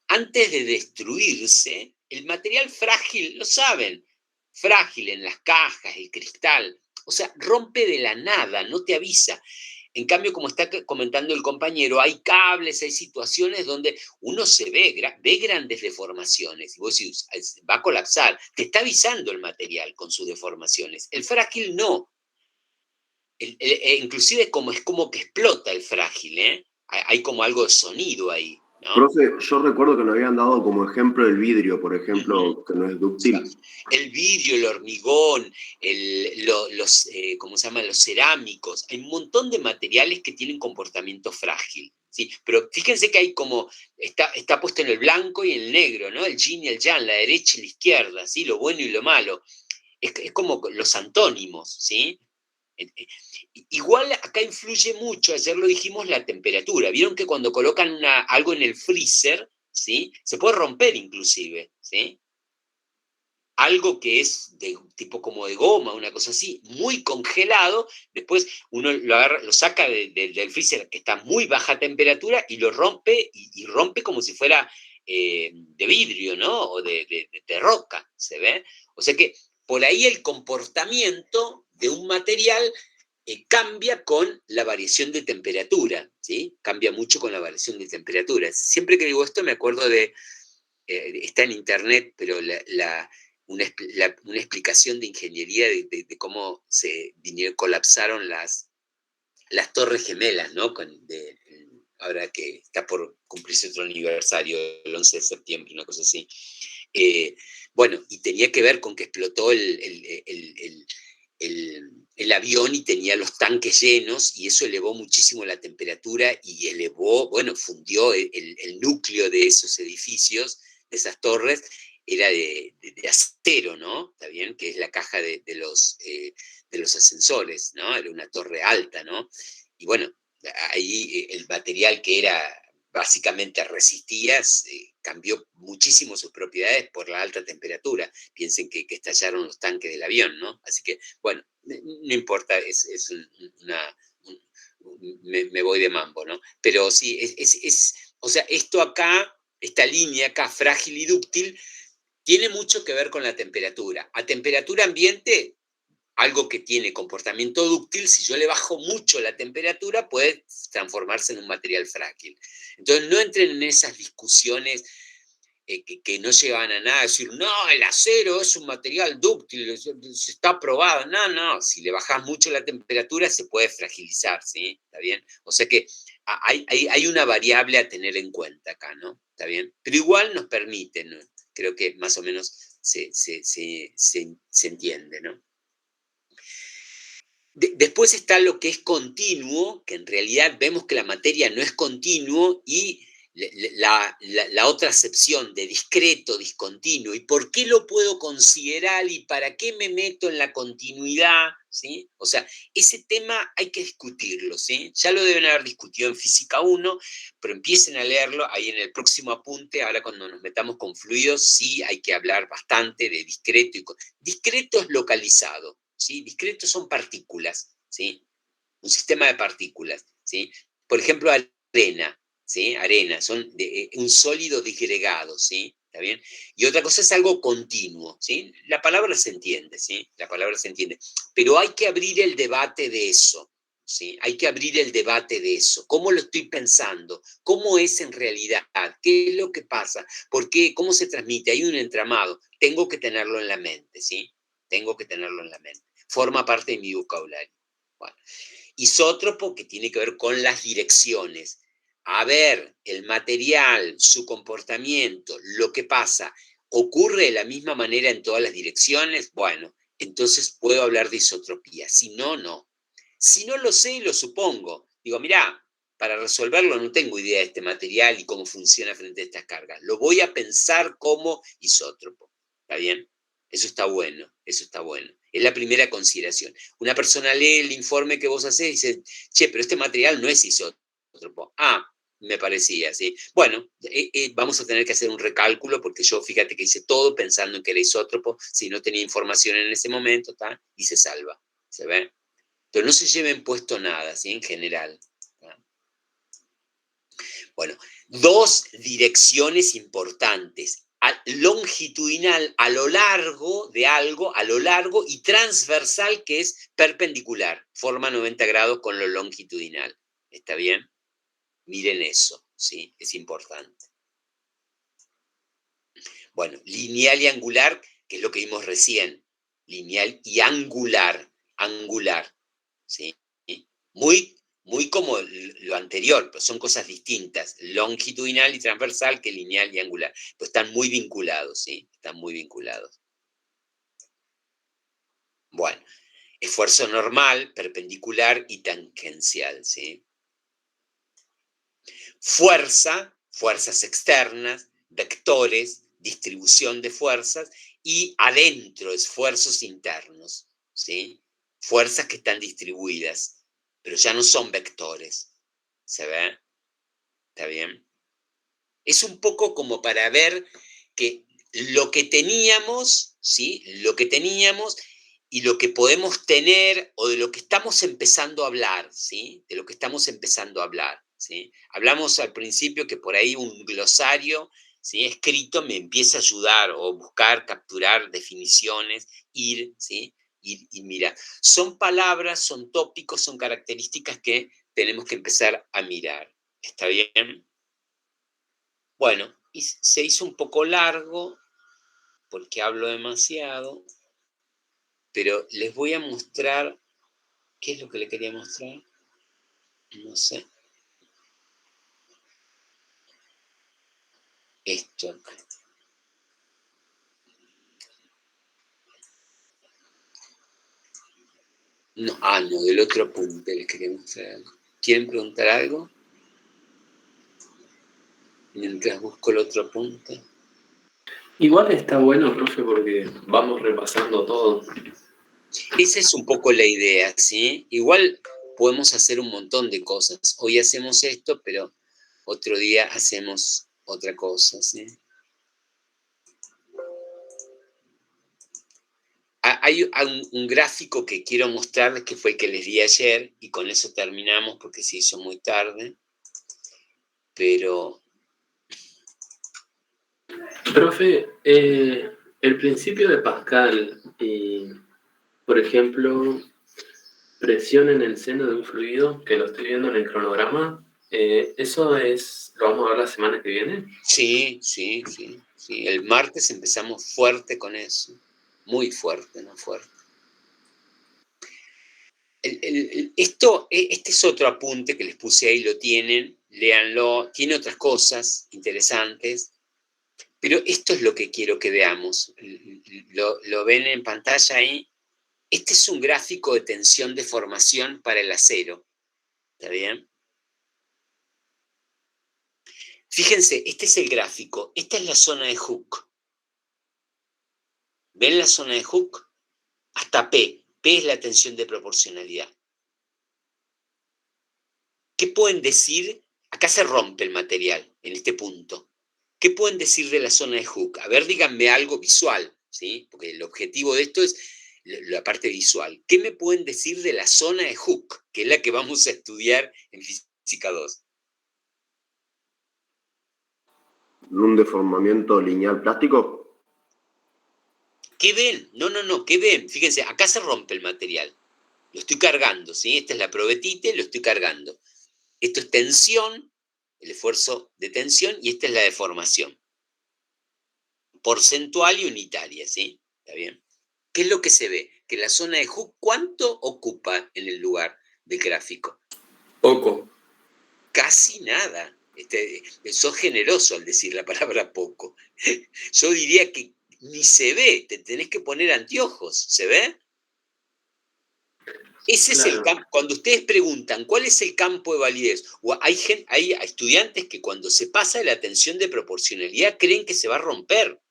antes de destruirse, el material frágil, lo saben, frágil en las cajas, el cristal, o sea, rompe de la nada, no te avisa. En cambio, como está comentando el compañero, hay cables, hay situaciones donde uno ve grandes deformaciones y vos decís, va a colapsar. Te está avisando el material con sus deformaciones. El frágil no. Inclusive es como que explota el frágil, ¿eh? Hay como algo de sonido ahí, ¿no? Profe, yo recuerdo que nos habían dado como ejemplo el vidrio, por ejemplo, que no es dúctil. El vidrio, el hormigón, ¿cómo se llaman? Los cerámicos. Hay un montón de materiales que tienen comportamiento frágil, ¿sí? Pero fíjense que hay como, está puesto en el blanco y en el negro, ¿no? El yin y el yang, la derecha y la izquierda, ¿sí? Lo bueno y lo malo. Es como los antónimos, ¿sí? Igual acá influye mucho, ayer lo dijimos, la temperatura. Vieron que cuando colocan algo en el freezer, ¿sí? Se puede romper inclusive, ¿sí? Algo que es de tipo como de goma, una cosa así, muy congelado, después uno lo saca del freezer que está a muy baja temperatura y lo rompe, y rompe como si fuera de vidrio, ¿no? O de roca, ¿se ve? O sea que por ahí el comportamiento de un material cambia con la variación de temperatura, ¿sí? Cambia mucho con la variación de temperatura. Siempre que digo esto me acuerdo de está en internet, pero una explicación de ingeniería de cómo colapsaron las Torres Gemelas, ¿no? Ahora que está por cumplirse otro aniversario, el 11 de septiembre, una cosa así. Bueno, y tenía que ver con que explotó el avión y tenía los tanques llenos, y eso elevó muchísimo la temperatura y fundió el núcleo de esos edificios, de esas torres, era de acero, ¿no? ¿Está bien? Que es la caja de los ascensores, ¿no? Era una torre alta, ¿no? Y bueno, ahí el material que básicamente resistía, cambió muchísimo sus propiedades por la alta temperatura. Piensen que estallaron los tanques del avión, ¿no? Así que, bueno, no importa, me voy de mambo, ¿no? Pero sí, o sea, esto acá, esta línea acá, frágil y dúctil, tiene mucho que ver con la temperatura. A temperatura ambiente, algo que tiene comportamiento dúctil, si yo le bajo mucho la temperatura, puede transformarse en un material frágil. Entonces, no entren en esas discusiones que no llevan a nada, decir, no, el acero es un material dúctil, está probado. No, si le bajas mucho la temperatura se puede fragilizar, ¿sí? ¿Está bien? O sea que hay una variable a tener en cuenta acá, ¿no? ¿Está bien? Pero igual nos permite, ¿no? Creo que más o menos se entiende, ¿no? Después está lo que es continuo, que en realidad vemos que la materia no es continuo, y la otra acepción de discreto, discontinuo, y por qué lo puedo considerar y para qué me meto en la continuidad, ¿sí? O sea, ese tema hay que discutirlo, ¿sí? Ya lo deben haber discutido en Física 1, pero empiecen a leerlo ahí en el próximo apunte. Ahora cuando nos metamos con fluidos, sí hay que hablar bastante de discreto. Discreto es localizado, ¿sí? Discretos son partículas, ¿sí? Un sistema de partículas, ¿sí? Por ejemplo, arena, ¿sí? Arena, son un sólido disgregado, ¿sí? ¿Está bien? Y otra cosa es algo continuo, ¿sí? La palabra se entiende, ¿sí? La palabra se entiende. Pero hay que abrir el debate de eso, ¿sí? Hay que abrir el debate de eso. ¿Cómo lo estoy pensando? ¿Cómo es en realidad? ¿Qué es lo que pasa? ¿Por qué? ¿Cómo se transmite? Hay un entramado. Tengo que tenerlo en la mente, ¿sí? Tengo que tenerlo en la mente. Forma parte de mi vocabulario. Bueno. Isótropo, que tiene que ver con las direcciones. A ver, el material, su comportamiento, lo que pasa, ¿ocurre de la misma manera en todas las direcciones? Bueno, entonces puedo hablar de isotropía. Si no, no. Si no lo sé, lo supongo. Digo, mirá, para resolverlo no tengo idea de este material y cómo funciona frente a estas cargas. Lo voy a pensar como isótropo. ¿Está bien? Eso está bueno, eso está bueno. Es la primera consideración. Una persona lee el informe que vos hacés y dice, che, pero este material no es isótropo. Ah, me parecía, ¿sí? Bueno, vamos a tener que hacer un recálculo porque yo, fíjate que hice todo pensando en que era isótropo, si no tenía información en ese momento, ¿tá? Y se salva, ¿se ve? Pero no se lleven puesto nada, ¿sí? En general. ¿Tá? Bueno, dos direcciones importantes. Longitudinal a lo largo de algo, a lo largo, y transversal, que es perpendicular, forma 90 grados con lo longitudinal. ¿Está bien? Miren eso, ¿sí? Es importante. Bueno, lineal y angular, que es lo que vimos recién. Lineal y angular, ¿sí? Muy como lo anterior, pero son cosas distintas. Longitudinal y transversal, que lineal y angular. Pues están muy vinculados, ¿sí? Están muy vinculados. Bueno, esfuerzo normal, perpendicular y tangencial, ¿sí? Fuerza, fuerzas externas, vectores, distribución de fuerzas, y adentro, esfuerzos internos, ¿sí? Fuerzas que están distribuidas, pero ya no son vectores. ¿Se ve? ¿Está bien? Es un poco como para ver que lo que teníamos, ¿sí? Lo que teníamos y lo que podemos tener, o de lo que estamos empezando a hablar, ¿sí? De lo que estamos empezando a hablar, ¿sí? Hablamos al principio que por ahí un glosario, ¿sí? Escrito me empieza a ayudar, o buscar, capturar definiciones, ¿sí? Y mira, son palabras, son tópicos, son características que tenemos que empezar a mirar. ¿Está bien? Bueno, Y se hizo un poco largo porque hablo demasiado, pero les voy a mostrar, ¿qué es lo que le quería mostrar? No sé. Esto acá. No, no, del otro apunte les quería mostrar algo. ¿Quieren preguntar algo? Mientras busco el otro apunte. Igual está bueno, profe, porque vamos repasando todo. Esa es un poco la idea, ¿sí? Igual podemos hacer un montón de cosas. Hoy hacemos esto, pero otro día hacemos otra cosa, ¿sí? Hay un gráfico que quiero mostrarles que fue el que les di ayer, y con eso terminamos porque se hizo muy tarde. Pero... Profe, el principio de Pascal y, por ejemplo, presión en el seno de un fluido, que lo estoy viendo en el cronograma, ¿eso lo vamos a ver la semana que viene? Sí. El martes empezamos fuerte con eso. Muy fuerte, ¿no? Fuerte. Este es otro apunte que les puse ahí, lo tienen, léanlo. Tiene otras cosas interesantes, pero esto es lo que quiero que veamos. ¿Lo ven en pantalla ahí? Este es un gráfico de tensión de formación para el acero. ¿Está bien? Fíjense, este es el gráfico. Esta es la zona de Hooke. ¿Ven la zona de Hooke? Hasta P. P es la tensión de proporcionalidad. ¿Qué pueden decir? Acá se rompe el material, en este punto. ¿Qué pueden decir de la zona de Hooke? A ver, díganme algo visual, ¿sí? Porque el objetivo de esto es la parte visual. ¿Qué me pueden decir de la zona de Hooke, que es la que vamos a estudiar en Física 2? ¿Un deformamiento lineal plástico? ¿Qué ven? No, ¿qué ven? Fíjense, acá se rompe el material. Lo estoy cargando, ¿sí? Esta es la probetite, lo estoy cargando. Esto es tensión, el esfuerzo de tensión, y esta es la deformación. Porcentual y unitaria, ¿sí? ¿Está bien? ¿Qué es lo que se ve? Que la zona de Hooke, ¿cuánto ocupa en el lugar del gráfico? Poco. Casi nada. Sos generoso al decir la palabra poco. Yo diría que ni se ve, te tenés que poner anteojos, ¿se ve? Ese es el campo. Cuando ustedes preguntan cuál es el campo de validez, o hay estudiantes que cuando se pasa de la tensión de proporcionalidad creen que se va a romper.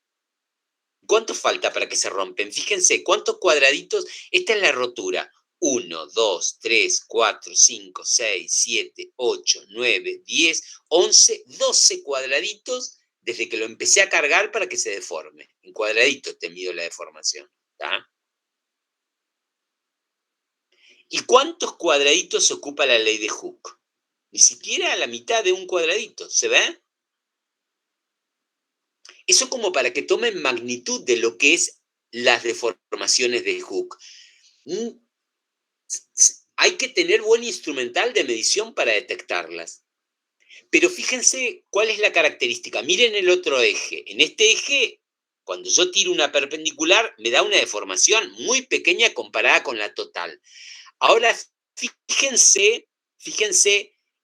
¿Cuánto falta para que se rompen? Fíjense, ¿cuántos cuadraditos? Esta es la rotura. 1, 2, 3, 4, 5, 6, 7, 8, 9, 10, 11, 12 cuadraditos desde que lo empecé a cargar para que se deforme. En cuadraditos te mido la deformación. ¿Tá? ¿Y cuántos cuadraditos ocupa la ley de Hooke? Ni siquiera a la mitad de un cuadradito. ¿Se ve? Eso como para que tomen magnitud de lo que es las deformaciones de Hooke. Hay que tener buen instrumental de medición para detectarlas. Pero fíjense cuál es la característica. Miren el otro eje. En este eje, cuando yo tiro una perpendicular, me da una deformación muy pequeña comparada con la total. Ahora, fíjense,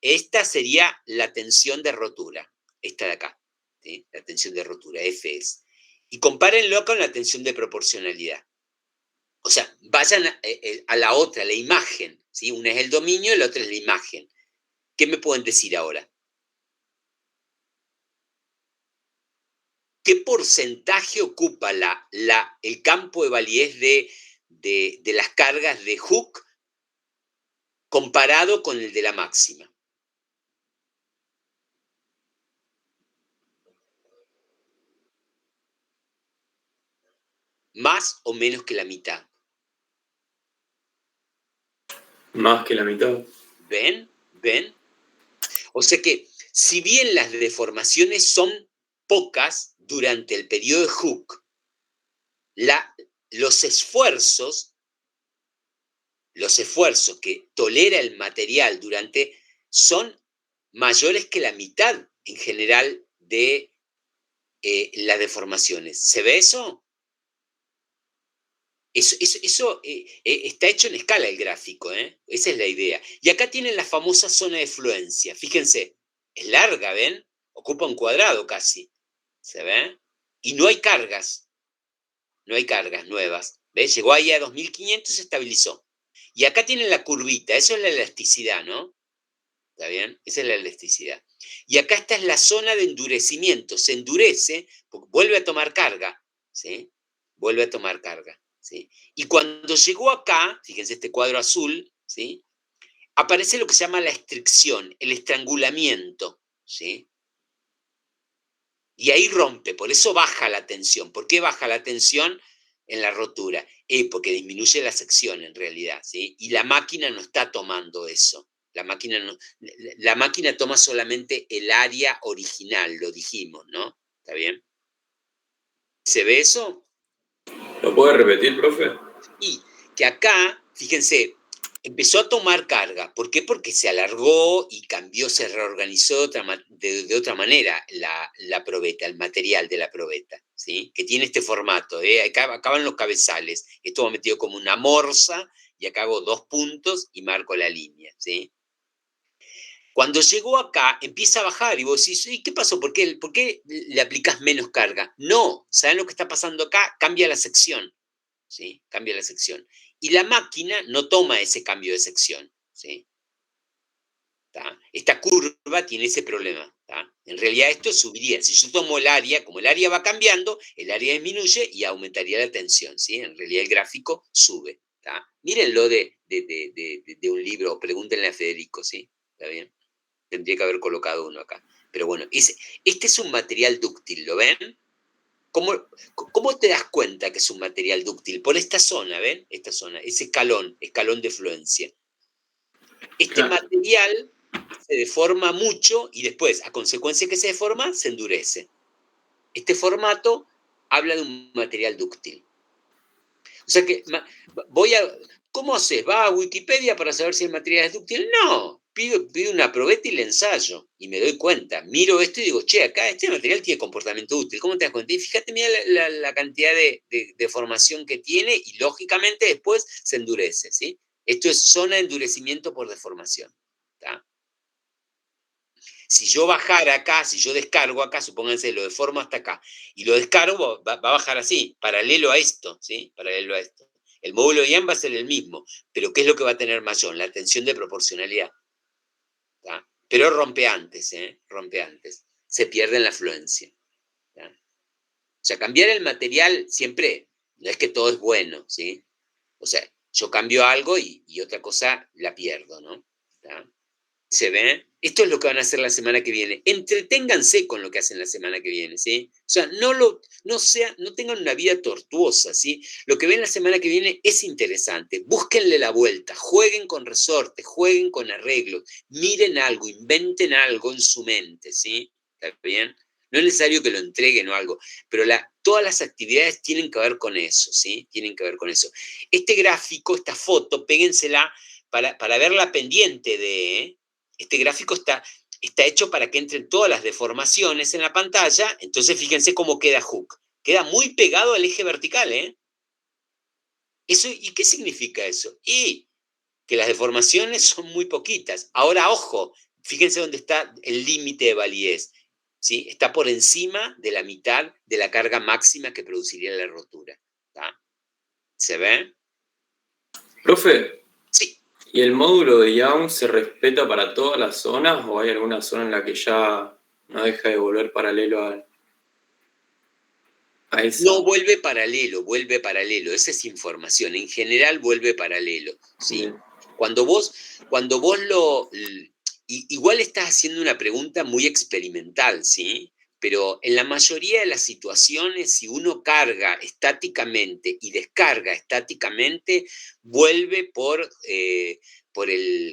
esta sería la tensión de rotura. Esta de acá, ¿sí? La tensión de rotura, F es. Y compárenlo con la tensión de proporcionalidad. O sea, vayan a la otra, la imagen, ¿sí? Una es el dominio y la otra es la imagen. ¿Qué me pueden decir ahora? ¿Qué porcentaje ocupa el campo de validez de las cargas de Hooke comparado con el de la máxima? ¿Más o menos que la mitad? Más que la mitad. ¿Ven? O sea que, si bien las deformaciones son pocas durante el periodo de Hooke, los esfuerzos que tolera el material son mayores que la mitad en general de las deformaciones. ¿Se ve eso? Eso está hecho en escala el gráfico, ¿eh? Esa es la idea. Y acá tienen la famosa zona de fluencia. Fíjense, es larga, ¿ven? Ocupa un cuadrado casi. ¿Se ve? Y no hay cargas. No hay cargas nuevas. ¿Ves? Llegó ahí a 2500 y se estabilizó. Y acá tienen la curvita. Eso es la elasticidad, ¿no? ¿Está bien? Esa es la elasticidad. Y acá esta es la zona de endurecimiento. Se endurece porque vuelve a tomar carga. ¿Sí? Vuelve a tomar carga. ¿Sí? Y cuando llegó acá, fíjense este cuadro azul, ¿sí? Aparece lo que se llama la estricción, el estrangulamiento, ¿sí? Y ahí rompe, por eso baja la tensión. ¿Por qué baja la tensión en la rotura? Porque disminuye la sección en realidad, ¿sí? Y la máquina no está tomando eso. La máquina toma solamente el área original, lo dijimos, ¿no? ¿Está bien? ¿Se ve eso? ¿Lo puede repetir, profe? Y que acá, fíjense, empezó a tomar carga. ¿Por qué? Porque se alargó y cambió, se reorganizó de otra manera la probeta, el material de la probeta, ¿sí? Que tiene este formato. Acá van los cabezales. Esto va metido como una morsa y acá hago 2 puntos y marco la línea, ¿sí? Cuando llegó acá, empieza a bajar y vos decís, ¿y qué pasó? ¿Por qué le aplicás menos carga? No, ¿saben lo que está pasando acá? Cambia la sección. ¿Sí? Cambia la sección. Y la máquina no toma ese cambio de sección, ¿sí? ¿Tá? Esta curva tiene ese problema, ¿tá? En realidad esto subiría. Si yo tomo el área, como el área va cambiando, el área disminuye y aumentaría la tensión, ¿sí? En realidad el gráfico sube, ¿tá? Mírenlo de un libro, pregúntenle a Federico, ¿sí? ¿Está bien? Tendría que haber colocado uno acá. Pero bueno, este es un material dúctil, ¿lo ven? ¿Cómo te das cuenta que es un material dúctil? Por esta zona, ¿ven? Esta zona, ese escalón de fluencia. Este material se deforma mucho y después, a consecuencia que se deforma, se endurece. Este formato habla de un material dúctil. O sea que ¿cómo haces? ¿Va a Wikipedia para saber si el material es dúctil? No, pido una probeta y le ensayo y me doy cuenta. Miro esto y digo, che, acá este material tiene comportamiento útil. ¿Cómo te das cuenta? Y fíjate, mira la cantidad de deformación que tiene y lógicamente después se endurece, ¿sí? Esto es zona de endurecimiento por deformación. ¿Tá? Si yo bajara acá, si yo descargo acá, supónganse, lo deformo hasta acá, y lo descargo, va a bajar así, paralelo a esto, ¿sí? Paralelo a esto. El módulo de Young va a ser el mismo, pero ¿qué es lo que va a tener mayor? La tensión de proporcionalidad. ¿Tá? Pero rompe antes, ¿eh? Rompe antes. Se pierde en la fluencia. ¿Tá? O sea, cambiar el material siempre, no es que todo es bueno, ¿sí? O sea, yo cambio algo y otra cosa la pierdo, ¿no? ¿Tá? ¿Se ven? Esto es lo que van a hacer la semana que viene. Entreténganse con lo que hacen la semana que viene, ¿sí? O sea, no tengan una vida tortuosa, ¿sí? Lo que ven la semana que viene es interesante. Búsquenle la vuelta, jueguen con resortes, jueguen con arreglos, miren algo, inventen algo en su mente, ¿sí? ¿Está bien? No es necesario que lo entreguen o algo, pero todas las actividades tienen que ver con eso, ¿sí? Tienen que ver con eso. Este gráfico, esta foto, péguensela para verla pendiente de... Este gráfico está hecho para que entren todas las deformaciones en la pantalla, entonces fíjense cómo queda Hook. Queda muy pegado al eje vertical, ¿eh? ¿Y qué significa eso? Y que las deformaciones son muy poquitas. Ahora, ojo, fíjense dónde está el límite de validez, ¿sí? Está por encima de la mitad de la carga máxima que produciría la rotura. ¿Tá? ¿Se ve? Profe, sí. ¿Y el módulo de Young se respeta para todas las zonas o hay alguna zona en la que ya no deja de volver paralelo a esa? No, vuelve paralelo, esa es información, en general vuelve paralelo, ¿sí? Cuando vos igual estás haciendo una pregunta muy experimental, ¿sí? Pero en la mayoría de las situaciones, si uno carga estáticamente y descarga estáticamente, vuelve por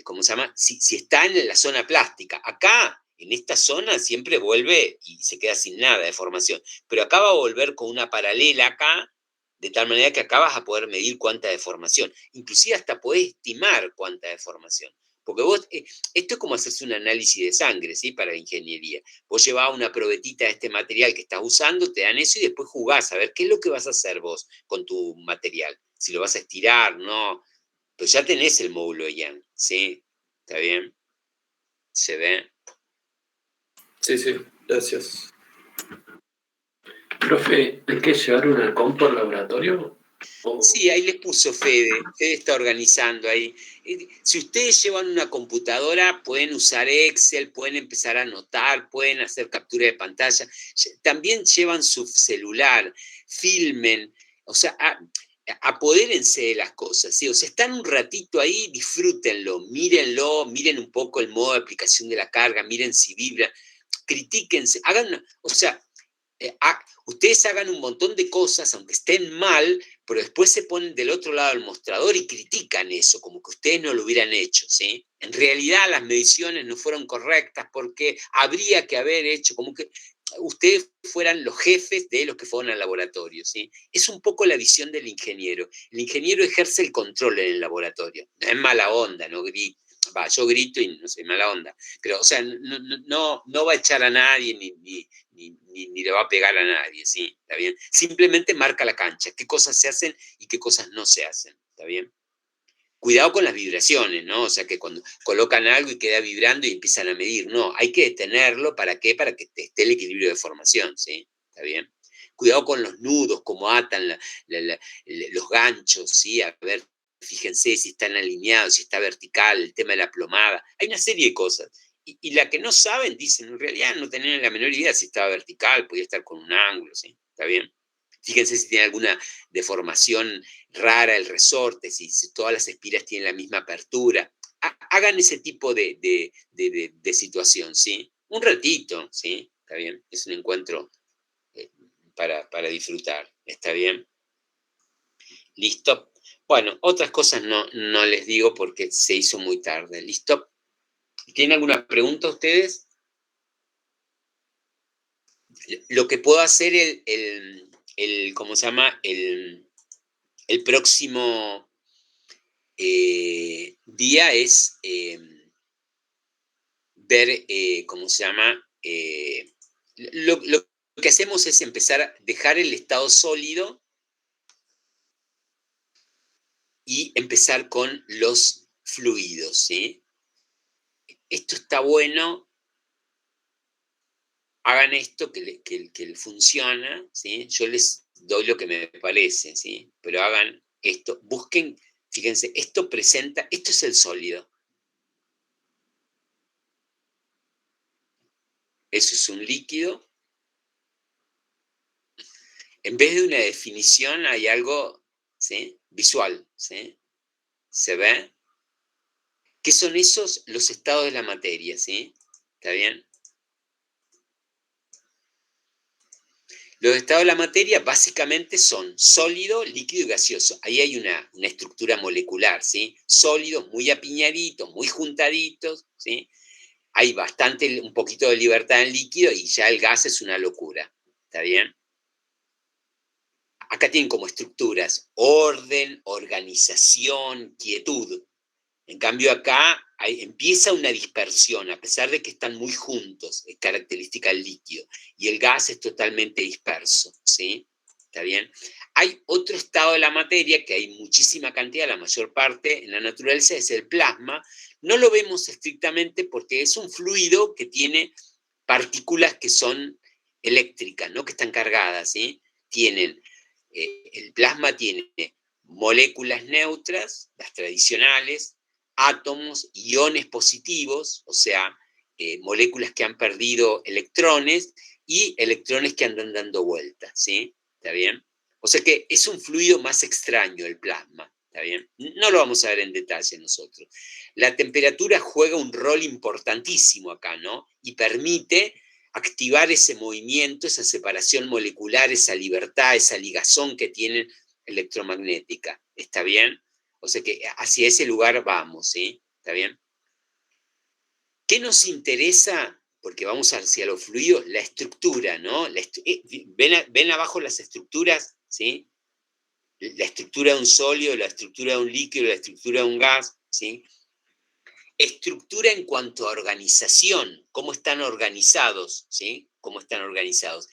¿cómo se llama? Si está en la zona plástica. Acá, en esta zona, siempre vuelve y se queda sin nada de formación. Pero acá va a volver con una paralela acá, de tal manera que acá vas a poder medir cuánta deformación. Inclusive hasta podés estimar cuánta deformación. Porque vos, esto es como hacerse un análisis de sangre, ¿sí? Para la ingeniería. Vos llevás una probetita de este material que estás usando, te dan eso y después jugás a ver qué es lo que vas a hacer vos con tu material. Si lo vas a estirar, no. Pero ya tenés el módulo de Young, ¿sí? ¿Está bien? ¿Se ve? Sí, sí, gracias. Profe, ¿hay que llevar una compu al laboratorio? Sí, ahí les puso Fede. Fede está organizando ahí. Si ustedes llevan una computadora, pueden usar Excel, pueden empezar a anotar, pueden hacer captura de pantalla. También llevan su celular, filmen. O sea, apodérense de las cosas, ¿sí? O sea, están un ratito ahí, disfrútenlo, miren un poco el modo de aplicación de la carga, miren si vibra, critíquense, o sea, ustedes hagan un montón de cosas, aunque estén mal, pero después se ponen del otro lado del mostrador y critican eso, como que ustedes no lo hubieran hecho, ¿sí? En realidad las mediciones no fueron correctas porque habría que haber hecho, como que ustedes fueran los jefes de los que fueron al laboratorio, ¿sí? Es un poco la visión del ingeniero. El ingeniero ejerce el control en el laboratorio. No es mala onda, no grita. Yo grito y no soy mala onda, pero, o sea, no va a echar a nadie ni le va a pegar a nadie, ¿sí? ¿Está bien? Simplemente marca la cancha, qué cosas se hacen y qué cosas no se hacen, ¿está bien? Cuidado con las vibraciones, ¿no? O sea, que cuando colocan algo y queda vibrando y empiezan a medir, no, hay que detenerlo, ¿para qué? Para que esté el equilibrio de formación, ¿sí? ¿Está bien? Cuidado con los nudos, cómo atan los ganchos, ¿sí? A ver, fíjense si están alineados, si está vertical, el tema de la plomada. Hay una serie de cosas. Y la que no saben, dicen, en realidad no tenían la menor idea si estaba vertical, podía estar con un ángulo, ¿sí? ¿Está bien? Fíjense si tiene alguna deformación rara el resorte, si todas las espiras tienen la misma apertura. Hagan ese tipo de situación, ¿sí? Un ratito, ¿sí? ¿Está bien? Es un encuentro para disfrutar, ¿está bien? ¿Listo? Bueno, otras cosas no les digo porque se hizo muy tarde, ¿listo? ¿Tienen alguna pregunta ustedes? Lo que puedo hacer ¿cómo se llama? El próximo día es ver, ¿cómo se llama? Lo que hacemos es empezar a dejar el estado sólido y empezar con los fluidos, ¿sí? Esto está bueno, hagan esto que funciona, ¿sí? Yo les doy lo que me parece, ¿sí? Pero hagan esto, busquen, fíjense, esto es el sólido. Eso es un líquido. En vez de una definición hay algo, ¿sí? Visual, ¿sí? ¿Se ve? ¿Qué son esos? Los estados de la materia, ¿sí? ¿Está bien? Los estados de la materia básicamente son sólido, líquido y gaseoso. Ahí hay una estructura molecular, ¿sí? Sólidos muy apiñaditos, muy juntaditos, ¿sí? Hay un poquito de libertad en líquido y ya el gas es una locura, ¿está bien? Acá tienen como estructuras orden, organización, quietud. En cambio acá empieza una dispersión, a pesar de que están muy juntos, es característica del líquido, y el gas es totalmente disperso, ¿sí? ¿Está bien? Hay otro estado de la materia, que hay muchísima cantidad, la mayor parte en la naturaleza, es el plasma. No lo vemos estrictamente porque es un fluido que tiene partículas que son eléctricas, ¿no? Que están cargadas, ¿sí? El plasma tiene moléculas neutras, las tradicionales, átomos, iones positivos, o sea, moléculas que han perdido electrones y electrones que andan dando vueltas, ¿sí? ¿Está bien? O sea que es un fluido más extraño el plasma, ¿está bien? No lo vamos a ver en detalle nosotros. La temperatura juega un rol importantísimo acá, ¿no? Y permite activar ese movimiento, esa separación molecular, esa libertad, esa ligazón que tienen electromagnética. ¿Está bien? O sea que hacia ese lugar vamos, ¿sí? ¿Está bien? ¿Qué nos interesa? Porque vamos hacia los fluidos, la estructura, ¿no? ¿Ven abajo las estructuras? ¿Sí? La estructura de un sólido, la estructura de un líquido, la estructura de un gas, ¿sí? estructura en cuanto a organización, cómo están organizados, ¿sí? Cómo están organizados.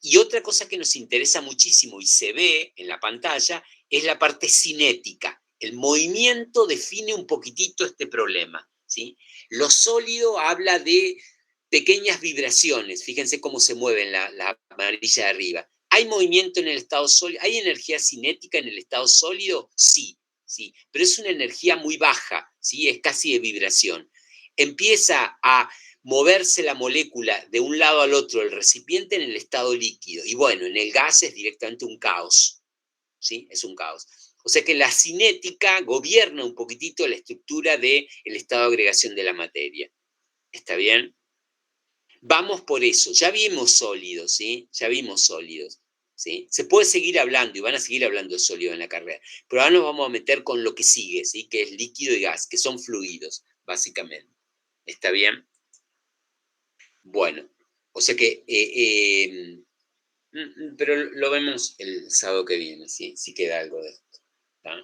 Y otra cosa que nos interesa muchísimo y se ve en la pantalla es la parte cinética. El movimiento define un poquitito este problema, ¿sí? Lo sólido habla de pequeñas vibraciones. Fíjense cómo se mueve en la amarilla de arriba. ¿Hay movimiento en el estado sólido? ¿Hay energía cinética en el estado sólido? Sí, sí, pero es una energía muy baja, ¿sí? Es casi de vibración. Empieza a moverse la molécula de un lado al otro del recipiente en el estado líquido. Y bueno, en el gas es directamente un caos, ¿sí? Es un caos. O sea que la cinética gobierna un poquitito la estructura del estado de agregación de la materia. ¿Está bien? Vamos por eso. Ya vimos sólidos, ¿sí? Ya vimos sólidos, ¿sí? Se puede seguir hablando y van a seguir hablando de sólidos en la carrera. Pero ahora nos vamos a meter con lo que sigue, ¿sí? Que es líquido y gas, que son fluidos, básicamente. ¿Está bien? Bueno, o sea que, pero lo vemos el sábado que viene, ¿sí? Si queda algo de esto. ¿Está?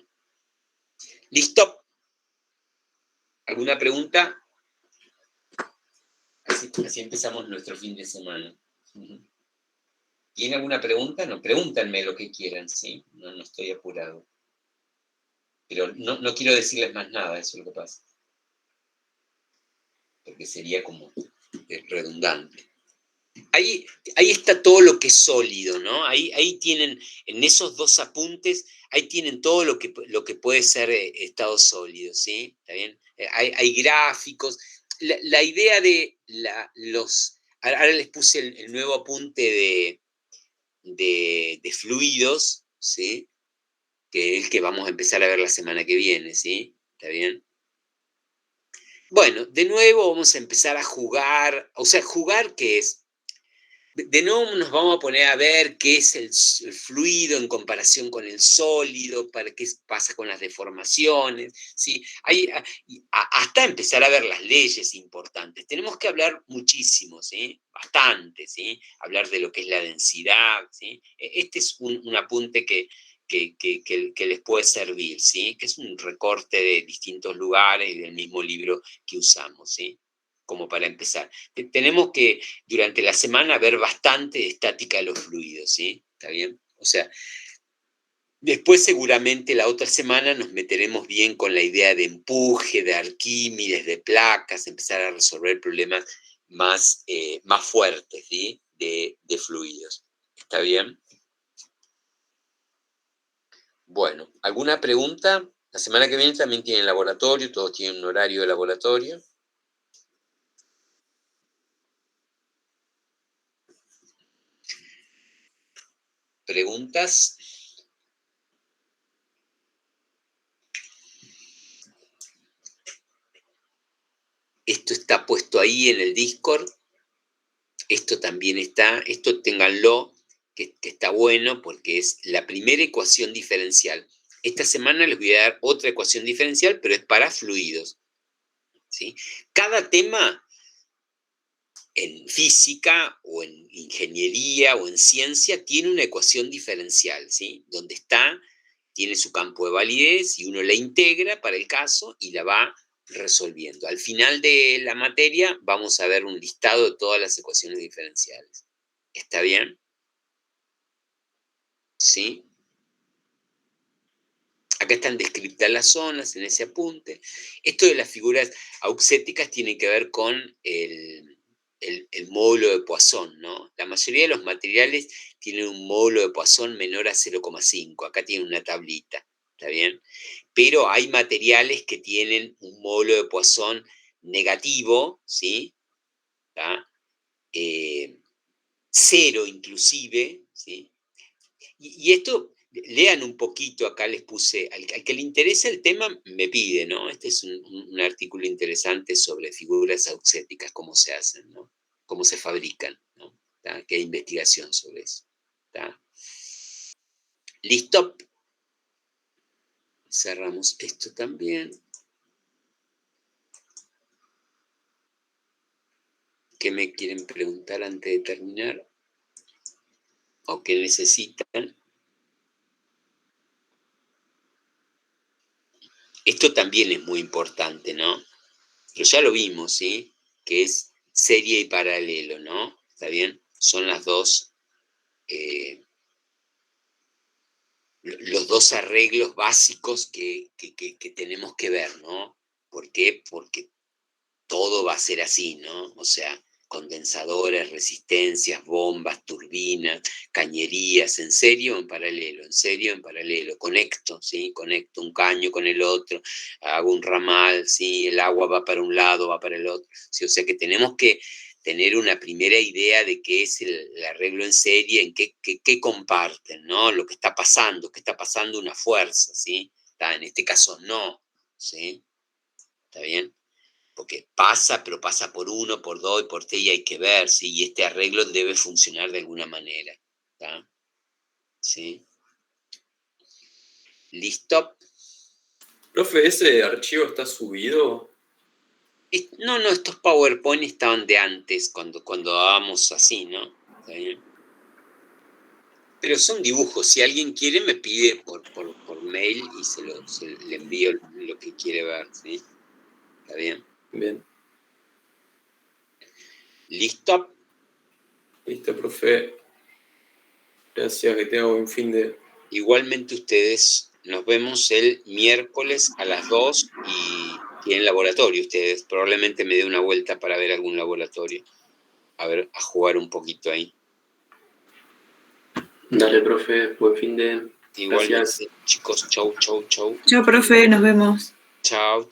¿Listo? ¿Alguna pregunta? Así empezamos nuestro fin de semana. ¿Tiene alguna pregunta? No, pregúntenme lo que quieran, ¿sí? No estoy apurado. Pero no quiero decirles más nada, eso es lo que pasa. Porque sería como redundante. Ahí está todo lo que es sólido, ¿no? Ahí tienen, en esos dos apuntes, ahí tienen todo lo que puede ser estado sólido, ¿sí? ¿Está bien? Hay gráficos. La idea de ahora les puse el nuevo apunte de fluidos, ¿sí? Que es el que vamos a empezar a ver la semana que viene, ¿sí? ¿Está bien? Bueno, de nuevo vamos a empezar a jugar, o sea, jugar, ¿qué es? De nuevo nos vamos a poner a ver qué es el fluido en comparación con el sólido, para qué pasa con las deformaciones, ¿sí? Hasta empezar a ver las leyes importantes. Tenemos que hablar muchísimo, ¿sí? Bastante, ¿sí? Hablar de lo que es la densidad, ¿sí? Este es un apunte que les puede servir, ¿sí? Que es un recorte de distintos lugares y del mismo libro que usamos, ¿sí? Como para empezar. Tenemos que durante la semana ver bastante de estática de los fluidos, ¿sí? ¿Está bien? O sea, después seguramente la otra semana nos meteremos bien con la idea de empuje, de Arquímedes, de placas, empezar a resolver problemas más fuertes, ¿sí? De fluidos. ¿Está bien? Bueno, ¿alguna pregunta? La semana que viene también tienen laboratorio, todos tienen un horario de laboratorio. ¿Preguntas? Esto está puesto ahí en el Discord. Esto también está, esto ténganlo, que está bueno porque es la primera ecuación diferencial. Esta semana les voy a dar otra ecuación diferencial, pero es para fluidos, ¿sí? Cada tema en física o en ingeniería o en ciencia tiene una ecuación diferencial, ¿sí? Donde tiene su campo de validez y uno la integra para el caso y la va resolviendo. Al final de la materia vamos a ver un listado de todas las ecuaciones diferenciales. ¿Está bien? ¿Sí? Acá están descritas las zonas en ese apunte. Esto de las figuras auxéticas tiene que ver con el módulo de Poisson, ¿no? La mayoría de los materiales tienen un módulo de Poisson menor a 0,5. Acá tiene una tablita, ¿está bien? Pero hay materiales que tienen un módulo de Poisson negativo, ¿sí? ¿Está? 0 inclusive, ¿sí? Y esto, lean un poquito, acá les puse, al que le interesa el tema me pide, ¿no? Este es un artículo interesante sobre figuras auxéticas, cómo se hacen, ¿no? Cómo se fabrican, ¿no? ¿Está? Que hay investigación sobre eso. ¿Está? ¿Listo? Cerramos esto también. ¿Qué me quieren preguntar antes de terminar? ¿O qué necesitan? Esto también es muy importante, ¿no? pero ya lo vimos, ¿sí? Que es serie y paralelo, ¿no? ¿Está bien? Son las dos, los dos arreglos básicos que tenemos que ver, ¿no? ¿Por qué? Porque todo va a ser así, ¿no? O sea, condensadores, resistencias, bombas, turbinas, cañerías, en serio o en paralelo, en serio o en paralelo. Conecto, ¿sí? Conecto un caño con el otro, hago un ramal, ¿sí? El agua va para un lado, va para el otro. ¿Sí? O sea que tenemos que tener una primera idea de qué es el arreglo en serie, en qué comparten, ¿no? Lo que está pasando una fuerza, ¿sí? En este caso no, ¿sí? ¿Está bien? Porque pasa, pero pasa por uno, por dos y por tres, y hay que ver, ¿sí? Y este arreglo debe funcionar de alguna manera, ¿está? ¿Sí? ¿Listo? Profe, ¿ese archivo está subido? No, estos PowerPoint estaban de antes, cuando dábamos así, ¿no? ¿Está bien? Pero son dibujos, si alguien quiere me pide por mail y le envío lo que quiere ver, ¿sí? ¿Está bien? Bien. ¿Listo? Listo, profe. Gracias, que tenga buen fin de... Igualmente ustedes, nos vemos el miércoles a las 2 y tienen laboratorio ustedes. Probablemente me dé una vuelta para ver algún laboratorio. A jugar un poquito ahí. Dale, profe, buen fin de... Igualmente, Gracias. chicos, chau. Chao, profe, nos vemos. Chao.